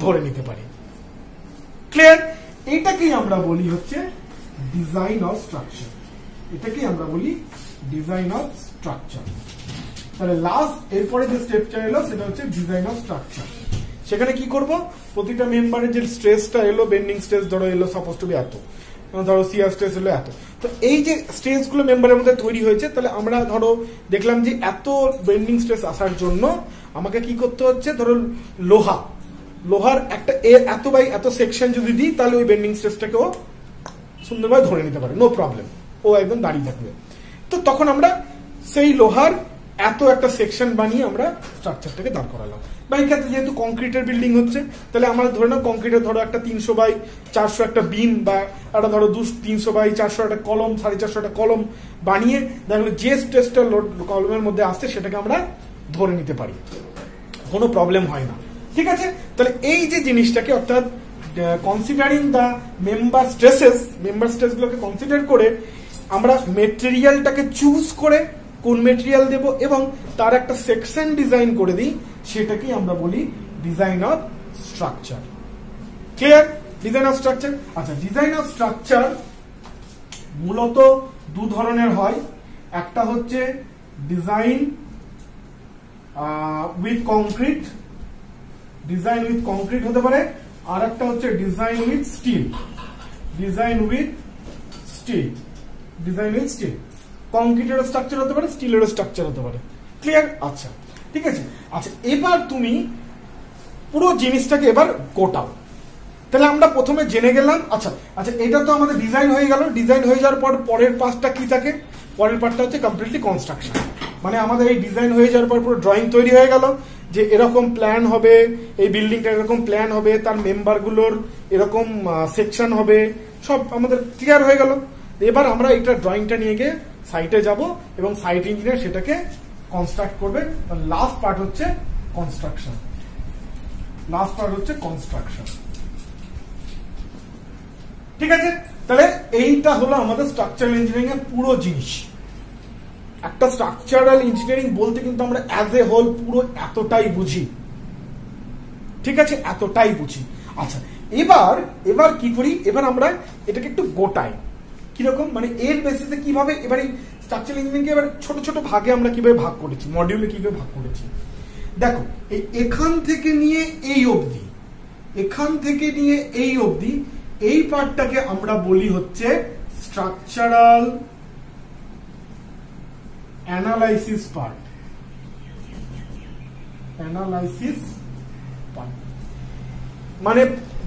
ধরে নিতে পারে, ক্লিয়ার? এটাকেই আমরা বলি হচ্ছে ডিজাইন অফ স্ট্রাকচার, এটাকেই আমরা বলি ডিজাইন অফ স্ট্রাকচার। তাহলে লাস্ট এরপরে যে স্টেপটা এলো সেটা হচ্ছে ডিজাইন অফ স্ট্রাকচার। সেখানে কি করব? প্রতিটা মেম্বারের যে স্ট্রেসটা এলো, বেন্ডিং স্ট্রেস ধরো এলো সাপোজ টু বি এত, ধরো শিয়ার স্ট্রেস এলো এত, তো এই যে স্ট্রেস গুলো মেম্বারের মধ্যে তৈরি হয়েছে, তাহলে আমরা ধরো দেখলাম যে এত বেন্ডিং স্ট্রেস আসার জন্য আমাকে কি করতে হচ্ছে, ধরো লোহার একটা এত বাই এত সেকশন যদি দিই, তাহলে ওই বেন্ডিং স্ট্রেসটাকে ও সুন্দরভাবে ধরে নিতে পারে, নো প্রবলেম, ও একদম দাঁড়িয়ে থাকবে। তো তখন আমরা সেই লোহার এত একটা সেকশন বানিয়ে আমরা স্ট্রাকচারটাকে দাঁড় করালাম। বা এই ক্ষেত্রে যেহেতু কংক্রিটের বিল্ডিং হচ্ছে, তাহলে আমরা ধরে নাও কংক্রিটের ধরো একটা 300 বাই 400 একটা বিম, বা একটা ধরো 300 বাই 400 একটা কলম, 450 একটা কলম বানিয়ে দেখলো যে স্ট্রেসটা কলমের মধ্যে আসছে সেটাকে আমরা ধরে নিতে পারি, কোনো প্রবলেম হয় না, ঠিক আছে? তাহলে এই যে জিনিসটাকে, অর্থাৎ কনসিডারিং দা মেম্বার স্ট্রেস গুলোকে কনসিডার করে আমরা মেটেরিয়ালটাকে চুজ করে কোন মেটেরিয়াল দেব এবং তার একটা সেকশন ডিজাইন করে দিই, সেটাকেই আমরা বলি design of structure, clear? Design of structure. আচ্ছা, ডিজাইন অফ স্ট্রাকচার মূলত দু ধরনের হয়, একটা হচ্ছে design with concrete, design with concrete হতে পারে, আর একটা হচ্ছে design with steel, design with steel, design with steel, কংক্রিটের স্ট্রাকচার হতে পারে, স্টিলের স্ট্রাকচার হতে পারে। ক্লিয়ার? আচ্ছা ঠিক আছে। আচ্ছা এবার তুমি পুরো জিনিসটাকে এবার গোটাও। তাহলে আমরা প্রথমে জেনে গেলাম, আচ্ছা আচ্ছা এটা তো আমাদের ডিজাইন হয়ে গেল। ডিজাইন হয়ে যাওয়ার পর পরের পার্টটা কি থাকে? পরের পার্টটা হচ্ছে কমপ্লিটলি কনস্ট্রাকশন। মানে আমাদের এই ডিজাইন হয়ে যাওয়ার পর পুরো ড্রয়িং তৈরি হয়ে গেল, যে এরকম প্ল্যান হবে, এই বিল্ডিংটা এরকম প্ল্যান হবে, তার মেম্বারগুলোর এরকম সেকশন হবে, সব আমাদের ক্লিয়ার হয়ে গেল। এবার আমরা এটা ড্রয়িংটা নিয়ে গিয়ে সাইটে যাব এবং সাইট ইঞ্জিনিয়ার সেটাকে কনস্ট্রাক্ট করবে। লাস্ট পার্ট হচ্ছে কনস্ট্রাকশন। লাস্ট পার্ট হচ্ছে কনস্ট্রাকশন। ঠিক আছে? তাহলে এইটা হলো আমাদের স্ট্রাকচারাল ইঞ্জিনিয়ারিং এর পুরো জিনিস। একটা স্ট্রাকচারাল ইঞ্জিনিয়ারিং বলতে কিন্তু আমরা অ্যাজ এ হোল পুরো এতটাই বুঝি। ঠিক আছে? এতটাই বুঝি। আচ্ছা এবার কি করি? এবার আমরা এটাকে একটু গোটাই। কিরকম? মানে এর বেসিসে কিভাবে এবার এই স্ট্রাকচারাল ইঞ্জিনিয়ারিং এবার ছোট ছোট ভাগে আমরা কিভাবে ভাগ করেছি, মডিউলে কিভাবে ভাগ করেছি। দেখো এখান থেকে নিয়ে এই অবধি, এখান থেকে নিয়ে এই অবধি, এই পার্টটাকে আমরা বলি হচ্ছে structural analysis part. Analysis part মানে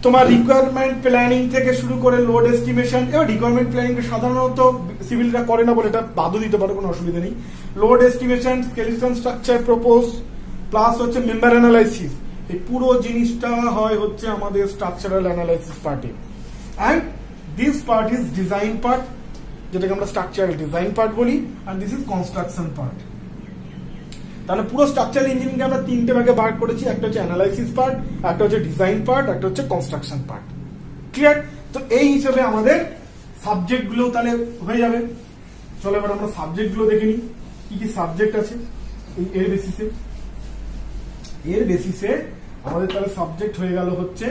তোমার রিকোয়ারমেন্ট প্ল্যানিং থেকে শুরু করে লোড এস্টিমেশন। এবার রিকোয়ারমেন্ট প্ল্যানিং সাধারণত সিভিলরা করে না বলে এটা বাদও দিতে পারো, কোনো অসুবিধা নেই। Load estimation, skeleton structure propose, plus হচ্ছে মেম্বার অ্যানালাইসিস, এই পুরো জিনিসটা হয় হচ্ছে আমাদের স্ট্রাকচারাল অ্যানালাইসিস পার্টে। And this part is design part, যেটাকে আমরা স্ট্রাকচারাল ডিজাইন পার্ট বলি, আর দিস ইজ কনস্ট্রাকশন পার্ট। তাহলে পুরো স্ট্রাকচারাল ইঞ্জিনিয়ারিং আমরা তিনটে ভাগে ভাগ করেছি, একটা হচ্ছে অ্যানালাইসিস পার্ট, একটা হচ্ছে ডিজাইন পার্ট, একটা হচ্ছে কনস্ট্রাকশন পার্ট। ক্লিয়ার? তো এই হিসেবে আমাদের সাবজেক্ট গুলো তাহলে হয়ে যাবে। চলো এবার আমরা সাবজেক্ট গুলো দেখে নিই, কি কি সাবজেক্ট আছে এর বেসিসে। এর বেসিসে আমাদের তাহলে সাবজেক্ট হয়ে গেল হচ্ছে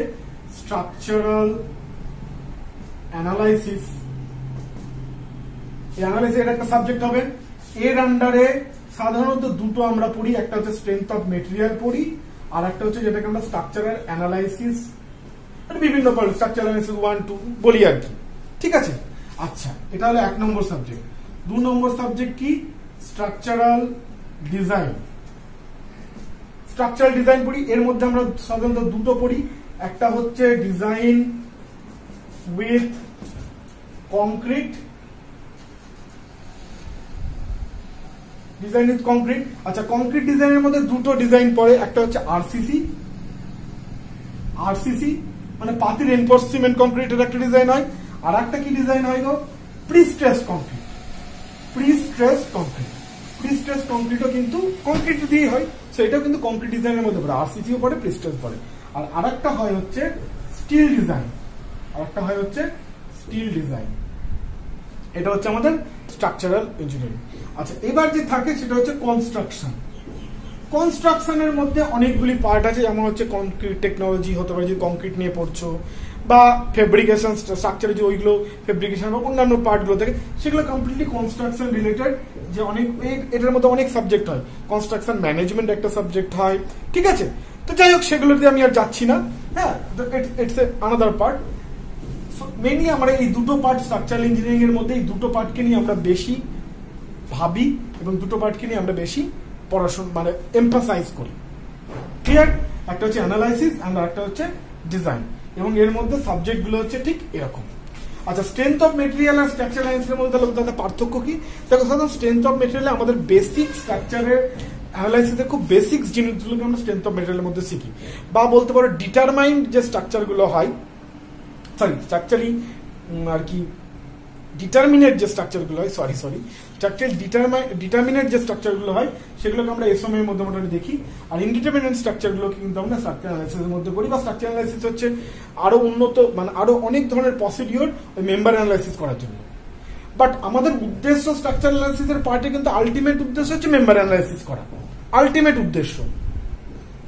স্ট্রাকচারাল অ্যানালাইসিস। অ্যানালাইসিস এর একটা সাবজেক্ট হবে। এর আন্ডারে সাধারণত দুটো আমরা পড়ি, একটা হচ্ছে স্ট্রেংথ অফ মেটেরিয়াল পড়ি, আর একটা হচ্ছে যেটাকে আমরা স্ট্রাকচারাল অ্যানালাইসিস, বিভিন্ন স্ট্রাকচারাল অ্যানালাইসিস 1 2 বলি আর কি। ঠিক আছে? আচ্ছা এটা হলো 1 নম্বর সাবজেক্ট। 2 নম্বর সাবজেক্ট কি? Structural design. স্ট্রাকচারাল ডিজাইন পড়ি, এর মধ্যে আমরা সাধারণত দুটো পড়ি, একটা হচ্ছে design with concrete, design with concrete. আচ্ছা কংক্রিট ডিজাইনের মধ্যে দুটো ডিজাইন পড়ে, একটা হচ্ছে আরসিসি। আরসিসি মানে পাতি রেইনফোর্সড সিমেন্ট কংক্রিটের একটা ডিজাইন হয়, আর একটা কি ডিজাইন হয় গো? প্রিস্ট্রেস কংক্রিট। প্রিস্ট্রেস কংক্রিট, প্রিস্ট্রেস কংক্রিটও কিন্তু কংক্রিট দিয়ে হয়, সেটাও কিন্তু কংক্রিট ডিজাইনের মধ্যে পড়ে। আরসিসিও পড়ে, প্রিস্ট্রেস পড়ে। আর আরেকটা হয় হচ্ছে স্টিল ডিজাইন, আরেকটা হয় হচ্ছে স্টিল ডিজাইন। এটা হচ্ছে আমাদের স্ট্রাকচারাল ইঞ্জিনিয়ারিং। আচ্ছা এবার যে থাকে সেটা হচ্ছে কনস্ট্রাকশন। কনস্ট্রাকশনের মধ্যে অনেকগুলি পার্ট আছে, যেমন হচ্ছে কংক্রিট টেকনোলজি হতে পারে, যে কংক্রিট নিয়ে পড়ছো, বা ফেব্রিকেশন স্ট্রাকচারে যে ওইগুলো ফেব্রিকেশন বা অন্যান্য পার্টগুলো থাকে, সেগুলো কমপ্লিটলি কনস্ট্রাকশন রিলেটেড। যে অনেক এটার মধ্যে অনেক সাবজেক্ট হয়, কনস্ট্রাকশন ম্যানেজমেন্ট একটা সাবজেক্ট হয়। ঠিক আছে? তো যাই হোক সেগুলোতে আমি আর যাচ্ছি না। হ্যাঁ, it's a another part. Mainly আমরা এই দুটো পার্ট স্ট্রাকচারাল ইঞ্জিনিয়ারিং এর মধ্যে এই দুটো পার্টকে নিয়ে আমরা বেশি ভাবি এবং দুটো পার্টকে নিয়ে আমরা বেশি পড়াশোনা মানে এমফাসাইজ করি। ক্লিয়ার? একটা হচ্ছে অ্যানালাইসিস আর একটা হচ্ছে ডিজাইন, এবং এর মধ্যে সাবজেক্ট গুলো হচ্ছে ঠিক এরকম। আচ্ছা স্ট্রেংথ অফ মেটেরিয়াল আর স্ট্রাকচারাল অ্যানালাইসিসের মধ্যে তাহলে পার্থক্য কি? দেখো সাধারণত স্ট্রেংথ অফ মেটেরিয়াল আমাদের বেসিক স্ট্রাকচারের অ্যানালাইসিসের খুব বেসিক জিনিসগুলোকে আমরা স্ট্রেংথ অফ মেটেরিয়ালের মধ্যে শিখি, বা বলতে পারো ডিটারমাইন্ড যে স্ট্রাকচার গুলো হয়, সরি স্ট্রাকচারই আর কি ডিটারমিনেট যে স্ট্রাকচার গুলো হয়, স্ট্রাকচার ডিটারমিনেট যে স্ট্রাকচার গুলো হয় সেগুলোকে আমরা এসএম এর মধ্যে মোটামুটি দেখি। আর ইনডিটারমিনেট স্ট্রাকচার গুলোকে কিন্তু আমরা স্ট্রাকচার অ্যানালাইসিসের মধ্যে করি। বা স্ট্রাকচার অ্যানালাইসিস হচ্ছে আরো উন্নত, মানে আরো অনেক ধরনের প্রসিডিওর ওই মেম্বার অ্যানালাইসিস করার জন্য। বাট আমাদের উদ্দেশ্য স্ট্রাকচার অ্যানালাইসিসের পার্টে কিন্তু আলটিমেট উদ্দেশ্য হচ্ছে মেম্বার অ্যানালাইসিস করা, আলটিমেট উদ্দেশ্য।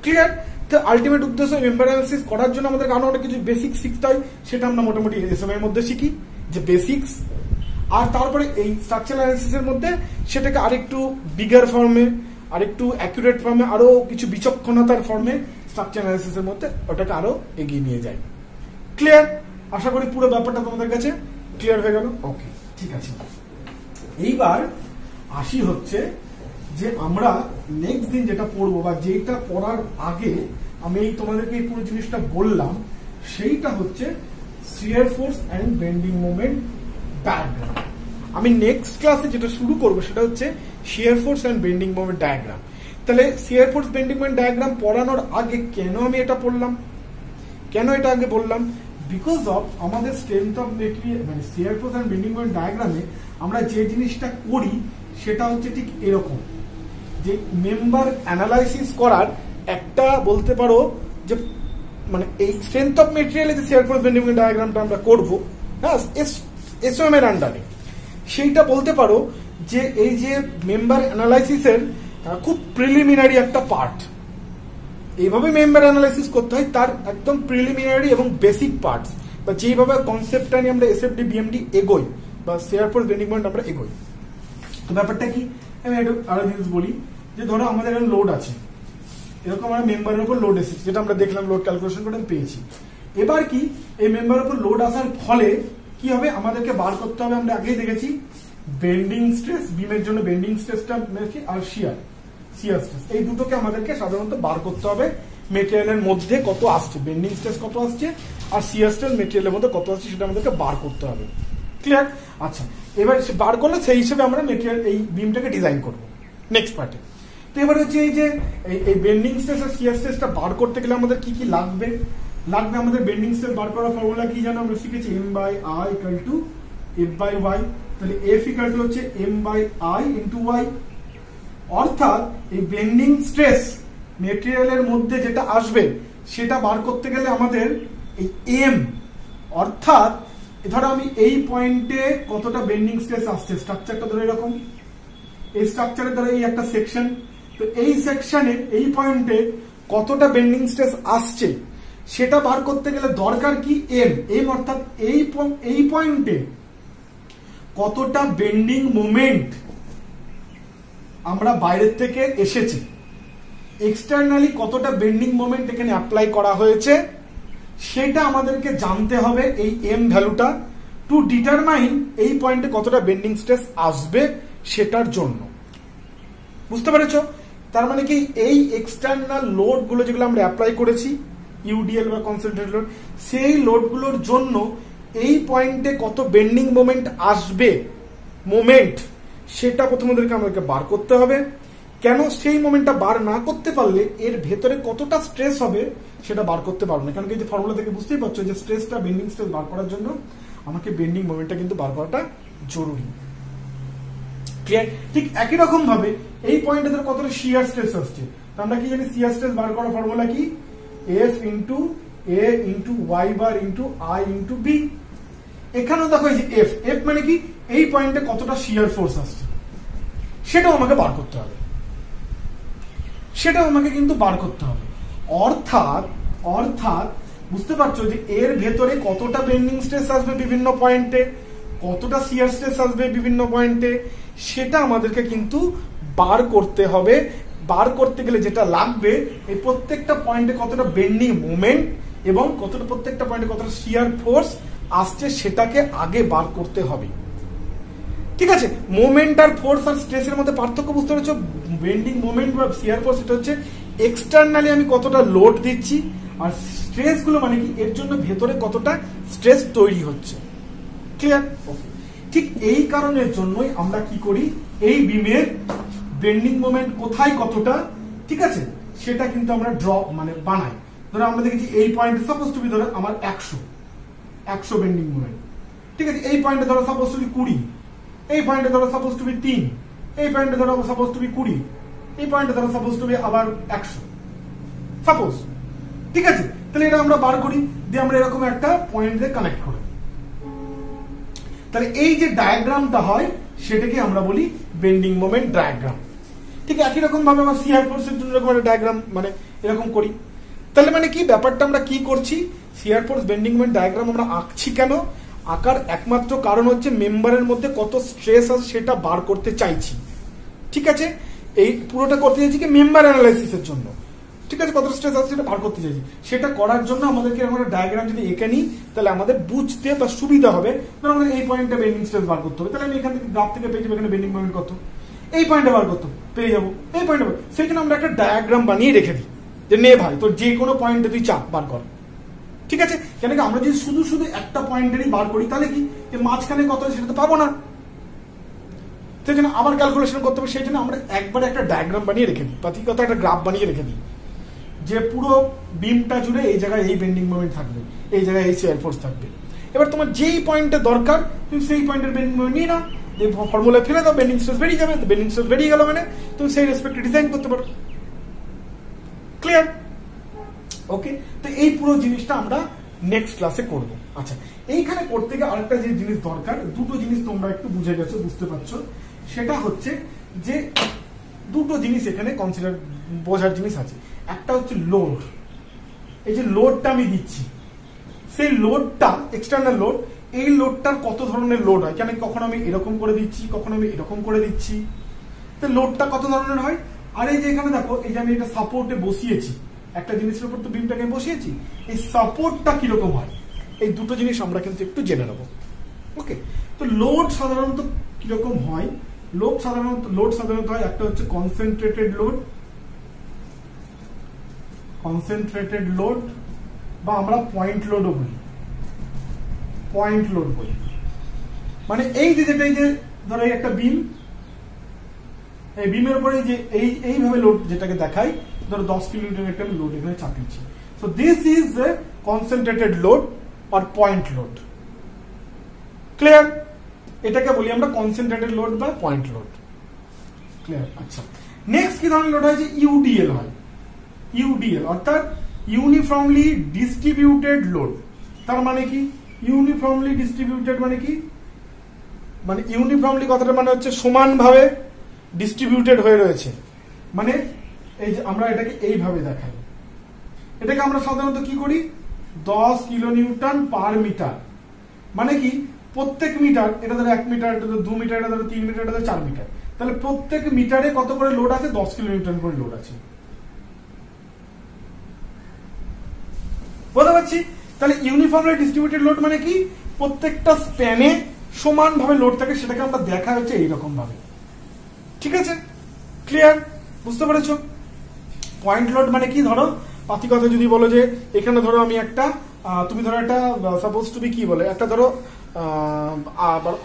ক্লিয়ার? তো আলটিমেট উদ্দেশ্য মেম্বার অ্যানালাইসিস করার জন্য আমাদের আরো অনেক কিছু বেসিক শিখতে হয়, সেটা আমরা মোটামুটি এসএম এর মধ্যে শিখি, যে বেসিক্স। আর তারপরে এই স্ট্রাকচার অ্যানালাইসিসের মধ্যে সেটাকে আরেকটু বিগার ফর্মে, আরেকটু অ্যাকুরেট ফর্মে, আরো কিছু বিচক্ষণতার ফর্মে স্ট্রাকচার অ্যানালাইসিসের মধ্যে ওটাকে আরো এগিয়ে নিয়ে যায়। ক্লিয়ার? আশা করি পুরো ব্যাপারটা তোমাদের কাছে ক্লিয়ার হয়ে গেল। ওকে, ঠিক আছে। এইবার আসি হচ্ছে যে আমরা নেক্সট দিন যেটা পড়বো বা যেটা পড়ার আগে আমি তোমাদেরকে এই পুরো জিনিসটা বললাম, সেইটা হচ্ছে shear force and bending moment diagram. আমি নেক্সট ক্লাসে যেটা শুরু করবো সেটা হচ্ছে shear force and bending moment diagram. তাহলে shear force bending moment diagram পড়ানোর আগে কেন আমি এটা পড়লাম, কেন এটা আগে বললাম? বিকজ অফ আমাদের স্ট্রেংথ অফ মেটেরিয়াল মানে শিয়ার ফোর্স অ্যান্ড বেন্ডিং মোমেন্ট ডায়াগ্রামে আমরা যে জিনিসটা করি সেটা হচ্ছে ঠিক এরকম, যে মেম্বার অ্যানালাইসিস করার একটা বলতে পারো যে মানে এই স্ট্রেংথ অফ মেটেরিয়ালে যে শিয়ার ফোর্স বেন্ডিং মোমেন্ট ডায়াগ্রামটা আমরা করবো, হ্যাঁ, এসওএম এর আন্ডারে, সেইটা বলতে পারো যে এই যে মেম্বার অ্যানালাইসিসের খুব প্রিলিমিনারি একটা পার্ট। এইভাবে মেম্বার অ্যানালাইসিস করতে হয়, তার একদম প্রিলিমিনারি এবং বেসিক পার্টস, বা যেইভাবে কনসেপ্টটা নিয়ে আমরা এসএফডি বিএমডি এগোই বা শিয়ার ফোর্স বেন্ডিং মোমেন্ট আমরা এগোই। তো ব্যাপারটা কি, আমি একটু আরো জিনিস বলি, যে ধরো আমাদের এরকম লোড আছে, এরকম আমরা মেম্বারের উপর লোড এসেছে, যেটা আমরা দেখলাম লোড ক্যালকুলেশন করে পেয়েছি। এবার কি এই মেম্বারের উপর লোড আসার ফলে কি হবে, আমাদেরকে বার করতে হবে, আমরা আগেই দেখেছি বেন্ডিং স্ট্রেস, বিমের জন্য বেন্ডিং স্ট্রেসটা আর শিয়ার স্ট্রেস, এই দুটোকে আমাদেরকে সাধারণত বার করতে হবে। মেটেরিয়ালের মধ্যে কত আসছে, বেন্ডিং স্ট্রেস কত আসছে আর শিয়ার স্ট্রেস মেটেরিয়ালের মধ্যে কত আসছে, সেটা আমাদেরকে বার করতে হবে। ক্লিয়ার? আচ্ছা, এবার বার করলে সেই হিসেবে আমরা মেটেরিয়াল এই বিমটাকে ডিজাইন করব নেক্সট পার্টে। তো এবার হচ্ছে এই যে এই বেন্ডিং স্ট্রেস আর শিয়ার স্ট্রেসটা বার করতে গেলে আমাদের কি কি লাগবে, আমাদের বেন্ডিং স্ট্রেস বার করার ফর্মুলা কি জানো, আমরা শিখেছি M/I = F/Y। তাহলে F = হচ্ছে M/I × Y, অর্থাৎ এই বেন্ডিং স্ট্রেস মেটেরিয়ালের মধ্যে যেটা আসবে সেটা বার করতে গেলে আমাদের এই M, অর্থাৎ ধরো আমি এই পয়েন্টে কতটা বেন্ডিং স্ট্রেস আসছে, স্ট্রাকচারটা ধরো এরকম, এই স্ট্রাকচারের ধরো এই একটা সেকশন, তো এই সেকশনে এই পয়েন্টে কতটা বেন্ডিং স্ট্রেস আসছে সেটা বার করতে গেলে দরকার কি M, অর্থাৎ এই পয়েন্টে কতটা বেন্ডিং মোমেন্ট আমরা বাইরের থেকে এসেছে, এক্সটার্নালি কতটা বেন্ডিং মোমেন্ট এখানে অ্যাপ্লাই করা হয়েছে, সেটা আমাদেরকে জানতে হবে এই M ভ্যালুটা, টু ডিটারমাইন এই পয়েন্টে কতটা বেন্ডিং স্ট্রেস আসবে সেটার জন্য। বুঝতে পেরেছো? তার মানে কি এই এক্সটার্নাল লোড গুলো যেগুলো আমরা অ্যাপ্লাই করেছি, ইউডিএল বা কনসেন্ট্রেট লোড, সেই লোডগুলোর জন্য এই পয়েন্টে কত বেন্ডিং মোমেন্ট আসবে, সেটা প্রথমে আমাদেরকে বার করতে হবে। কেন সেই মোমেন্টটা বার না করতে পারলে এর ভেতরে কতটা স্ট্রেস হবে সেটা বার করতে পারবো না, কারণ এই যে ফর্মুলা থেকে বুঝতেই পারছো যে স্ট্রেসটা, বেন্ডিং স্ট্রেস বার করার জন্য আমাকে বেন্ডিং মোমেন্টটা কিন্তু বার করাটা জরুরি। ক্লিয়ার? ঠিক একই রকম ভাবে এই পয়েন্টে ধরো কতটা শিয়ার স্ট্রেস আসছে, তো আমরা কি জানি শিয়ার স্ট্রেস বার করার ফর্মুলা কি, F × A × Y bar × I × B। এখানেও দেখো এই যে F মানে কি, এই পয়েন্টে কতটা শিয়ার ফোর্স আসছে সেটাও আমাকে বার করতে হবে, সেটাও আমাকে কিন্তু বার করতে হবে। অর্থাৎ বুঝতে পারছো যে এর ভেতরে কতটা বেন্ডিং স্ট্রেস আসবে বিভিন্ন পয়েন্টে, কতটা শিয়ার স্ট্রেস আসবে বিভিন্ন পয়েন্টে, সেটা আমাদেরকে কিন্তু বার করতে হবে। বার করতে গেলে যেটা লাগবে, এই প্রত্যেকটা পয়েন্টে কতটা বেন্ডিং মোমেন্ট এবং প্রত্যেকটা পয়েন্টে কতটা শিয়ার ফোর্স আসছে সেটাকে আগে বার করতে হবে। ঠিক আছে? মোমেন্ট আর ফোর্স আর স্ট্রেসের মধ্যে পার্থক্য বুঝতে পেরেছো? বেন্ডিং মোমেন্ট বা শিয়ার ফোর্স এটা হচ্ছে এক্সটার্নালি আমি কতটা লোড দিচ্ছি, আর স্ট্রেস গুলো মানে কি এর জন্য ভেতরে কতটা স্ট্রেস তৈরি হচ্ছে। ক্লিয়ার? ওকে। ঠিক এই কারণের জন্যই আমরা কি করি, এই বিমের বেন্ডিং মোমেন্ট কোথায় কতটা, ঠিক আছে, সেটা কিন্তু আমরা বানাই। ধরো আমরা দেখেছি এই পয়েন্টে সাপোজ টু বি ধরো আমার 100 বেন্ডিং মোমেন্ট, ঠিক আছে, এই পয়েন্টে ধরো সাপোজ টু বি 20, এই পয়েন্টে ধরো সাপোজ টু বি 3, এই পয়েন্টে ধরো সাপোজ টু বি 20, এই পয়েন্টে ধরো সাপোজ টু বি আবার 100 সাপোজ। ঠিক আছে? তাহলে এটা আমরা বার করি, দিয়ে আমরা এরকম একটা পয়েন্ট দিয়ে কানেক্ট করি। তাহলে এই যে ডায়াগ্রামটা হয় সেটাকে আমরা বলি বেন্ডিং মোমেন্ট ডায়াগ্রাম। ঠিক একই রকম ভাবে আমরা শিয়ার ফোর্সের জন্য এরকম একটা ডায়াগ্রাম এরকম করি। তাহলে কি ব্যাপারটা আমরা কি করছি, শিয়ার ফোর্স বেন্ডিং মোমেন্ট ডায়াগ্রাম আমরা আঁকছি কেন? আঁকার একমাত্র কারণ হচ্ছে মেম্বারের মধ্যে কত স্ট্রেস আছে সেটা বার করতে চাইছি। ঠিক আছে? এই পুরোটা করতে চাইছি কি মেম্বার অ্যানালাইসিসের জন্য। ঠিক আছে, কত স্ট্রেস আছে সেটা বার করতে চাইছি, সেটা করার জন্য আমাদেরকে এরকম একটা ডায়াগ্রাম যদি এঁকে নিই তাহলে আমাদের বুঝতে বা সুবিধা হবে। আমাদের এই পয়েন্টটা বেন্ডিং স্ট্রেস বার করতে হবে, তাহলে আমি এখান থেকে গ্রাফ থেকে পেয়ে যাবো এখানে বেন্ডিং মোমেন্ট কত। এই পয়েন্টে বার করতে পেয়ে যাবো, এই পয়েন্টে সেই জন্য আমরা একটা ডায়াগ্রাম বানিয়ে রেখে দিই যে নে ভাই তোর যে কোনো পয়েন্টে তুই চাপ বার কর, ঠিক আছে? কেন কি আমরা যদি শুধু শুধু একটা পয়েন্টেরই বার করি তাহলে কি মাঝখানে কত সেটা তো পাবো না, সেই জন্য আবার ক্যালকুলেশন করতে হবে। সেই জন্য আমরা একবারে একটা ডায়াগ্রাম বানিয়ে রেখে দিই, প্রতীকগত একটা গ্রাফ বানিয়ে রেখে দিই যে পুরো বিমটা জুড়ে এই জায়গায় এই বেন্ডিং মোমেন্ট থাকবে, এই জায়গায় এই শিয়ার ফোর্স থাকবে। এবার তোমার যেই পয়েন্টে দরকার তুমি সেই পয়েন্টের বেন্ডিং মোমেন্ট নিয়ে নাও, এই ফর্মুলা ফেলে দাও, বেন্ডিং স্ট্রেস বেরিয়ে যাবে। বেন্ডিং স্ট্রেস বেরিয়ে গেল মানে তুমি সেই রেসপেক্টে ডিজাইন করতে পারো। ক্লিয়ার? ওকে, তো এই পুরো জিনিসটা আমরা নেক্সট ক্লাসে করব। আচ্ছা, এইখানে করতে গিয়ে আরেকটা যে জিনিস দরকার, দুটো জিনিস তোমরা একটু বুঝে গেছো, বুঝতে পারছো, সেটা হচ্ছে যে দুটো জিনিস এখানে কনসিডার বোঝার জিনিস আছে। একটা হচ্ছে লোড, এই যে লোডটা আমি দিচ্ছি সেই লোডটা এক্সটার্নাল লোড, এই লোডটার কত ধরনের লোড হয়, কেন কখনো আমি এরকম করে দিচ্ছি, কখনো আমি এরকম করে দিচ্ছি, তো লোডটা কত ধরনের হয়। আর এই যে এখানে দেখো, এই যে আমি এটা সাপোর্টে বসিয়েছি, একটা জিনিসের উপর তো বিমটাকে বসিয়েছি, এই সাপোর্টটা কিরকম হয়, এই দুটো জিনিস আমরা কিন্তু একটু জেনে নেবো। ওকে, তো লোড সাধারণত কিরকম হয়, লোড সাধারণত হয় একটা হচ্ছে কনসেন্ট্রেটেড লোড বা আমরা পয়েন্ট লোডও বলি, পয়েন্ট লোড বলি। মানে এই যে যেটা, এই যে ধরো এই একটা বিম, এই বিমের উপরে যে এইভাবে লোড যেটাকে দেখাই, ধরো 10 কিলোমিটার একটা লোড এখানে চাপিয়েছি, so this is a concentrated load or point load. Clear? এটাকে বলি আমরা কনসেন্ট্রেটেড লোড বা পয়েন্ট লোড। ক্লিয়ার? আচ্ছা, নেক্সট কি ধরনের লোড হয়, যে ইউডিএল হয়। ইউডিএল অর্থাৎ ইউনিফর্মলি ডিস্ট্রিবিউটেড লোড। তার মানে কি ইউনিফর্মলি ডিস্ট্রিবিউটেড মানে কি, মানে ইউনিফর্মলি কথাটা মানে হচ্ছে সমানভাবে ডিস্ট্রিবিউটেড হয়ে রয়েছে। মানে এই যে আমরা এটাকে এইভাবে দেখাই, এটাকে আমরা সাধারণত কি করি, 10 কিলোনিউটন পার মিটার। মানে কি প্রত্যেক মিটার, এটা ধরো 1 মিটার, এটা ধরো 2 মিটার, এটা ধরো 3 মিটার, এটা ধরো 4 মিটার, তাহলে প্রত্যেক মিটারে কত করে লোড আছে, 10 কিলোনিউটন করে লোড আছে। বুঝতে পারছি? তাহলে ইউনিফর্মলি ডিস্ট্রিবিউটেড লোড মানে কি, প্রত্যেকটা স্প্যানে সমানভাবে লোড থাকে, সেটাকে আমরা দেখা হচ্ছে এইরকম ভাবে। ঠিক আছে? ক্লিয়ার? বুঝতে পেরেছো? পয়েন্ট লোড মানে কি, ধরো পাতি কথা যদি বলো যে এখানে ধরো আমি একটা, তুমি ধরো একটা সাপোজ টু বি কি বলে, একটা ধরো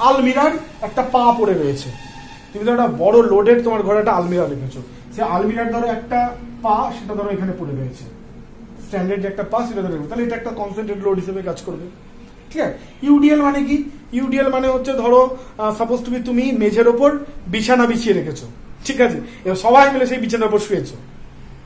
আলমিরার একটা পা পড়ে রয়েছে, তুমি ধরো একটা বড় লোডের তোমার ঘরে একটা আলমিরা রেখেছো, সে আলমিরার ধরো একটা পা সেটা ধরো এখানে পড়ে রয়েছে, স্ট্যান্ডার্ড যে একটা পা সেটা ধরো, তাহলে এটা একটা কনসেন্ট্রেটেড লোড হিসেবে কাজ করবে। ঠিক আছে? ইউডিএল মানে কি, ইউডিএল মানে হচ্ছে ধরো সাপোজ তুমি মেঝের ওপর বিছানা বিছিয়ে রেখেছো, ঠিক আছে, এবার সবাই মিলে সেই বিছানার উপর শুয়েছো,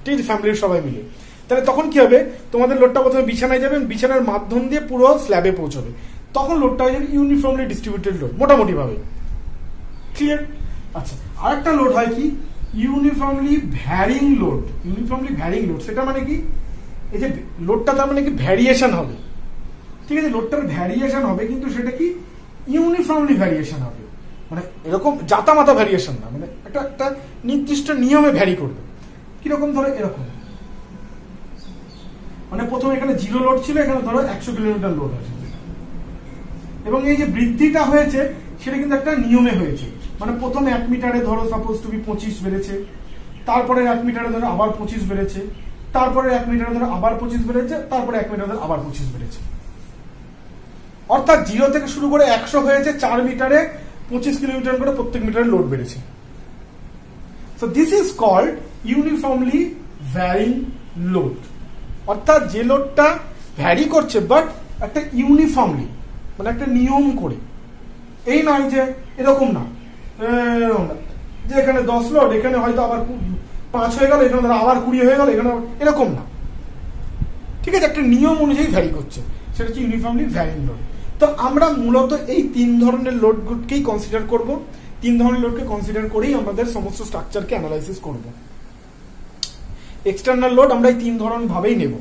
ঠিক আছে, ফ্যামিলির সবাই মিলে, তাহলে তখন কি হবে, তোমাদের লোডটা প্রথমে বিছানায় যাবে, বিছানার মাধ্যম দিয়ে পুরো স্ল্যাবে পৌঁছবে, তখন লোডটা হয়ে যাবে ইউনিফর্মলি ডিস্ট্রিবিউটেড লোড মোটামুটি ভাবে। ক্লিয়ার? আচ্ছা, আরেকটা লোড হয় কি, uniformly varying load. Uniformly varying load সেটা মানে কি, এই যে লোডটা তার মানে কি ভ্যারিয়েশন হবে, ঠিক আছে, লোডটার ভ্যারিয়েশন হবে, কিন্তু সেটা কি ইউনিফর্মলি ভ্যারিয়েশন হবে, মানে এরকম জাতামাতা ভ্যারিয়েশন না, মানে একটা নির্দিষ্ট নিয়মে ভ্যারি করবে। কিরকম, ধরো এরকম, মানে প্রথমে এখানে 0 লোড ছিল, এখানে ধরো 100 কিলোমিটার লোড আছে, এবং এই যে বৃদ্ধিটা হয়েছে সেটা কিন্তু একটা নিয়মে হয়েছে, মানে প্রথমে 1 মিটারে ধরো সাপোজ টু বি 25 বেড়েছে, তারপরে 1 মিটারে ধরো আবার 25 বেড়েছে, তারপরে 1 মিটারে ধরো আবার 25 বেড়েছে, তারপরে 1 মিটারে ধরো আবার 25 বেড়েছে, অর্থাৎ 0 থেকে শুরু করে 100 হয়েছে, 4 মিটারে 25 কিলোমিটার করে প্রত্যেক মিটারে লোড বেড়েছে। So this is called uniformly varying load, অর্থাৎ যে লোডটা ভ্যারি করছে বাট একটা ইউনিফর্মলি, মানে একটা নিয়ম করে, এই নয় যে এরকম না যে এখানে 10 লোড, এখানে হয়তো আবার 5 হয়ে গেল, এখানে আবার 20 হয়ে গেল, এখানে এরকম না, ঠিক আছে, একটা নিয়ম অনুযায়ী ভ্যারি করছে, সেটা হচ্ছে ইউনিফর্মলি ভ্যারিং লোড। তো আমরা মূলত এই 3 ধরনের লোডকেই কনসিডার করব, 3 ধরনের লোডকে কনসিডার করেই আমাদের সমস্ত স্ট্রাকচারকে অ্যানালাইসিস করব। এক্সটার্নাল লোড আমরা এই 3 ধরন ভাবেই নেব,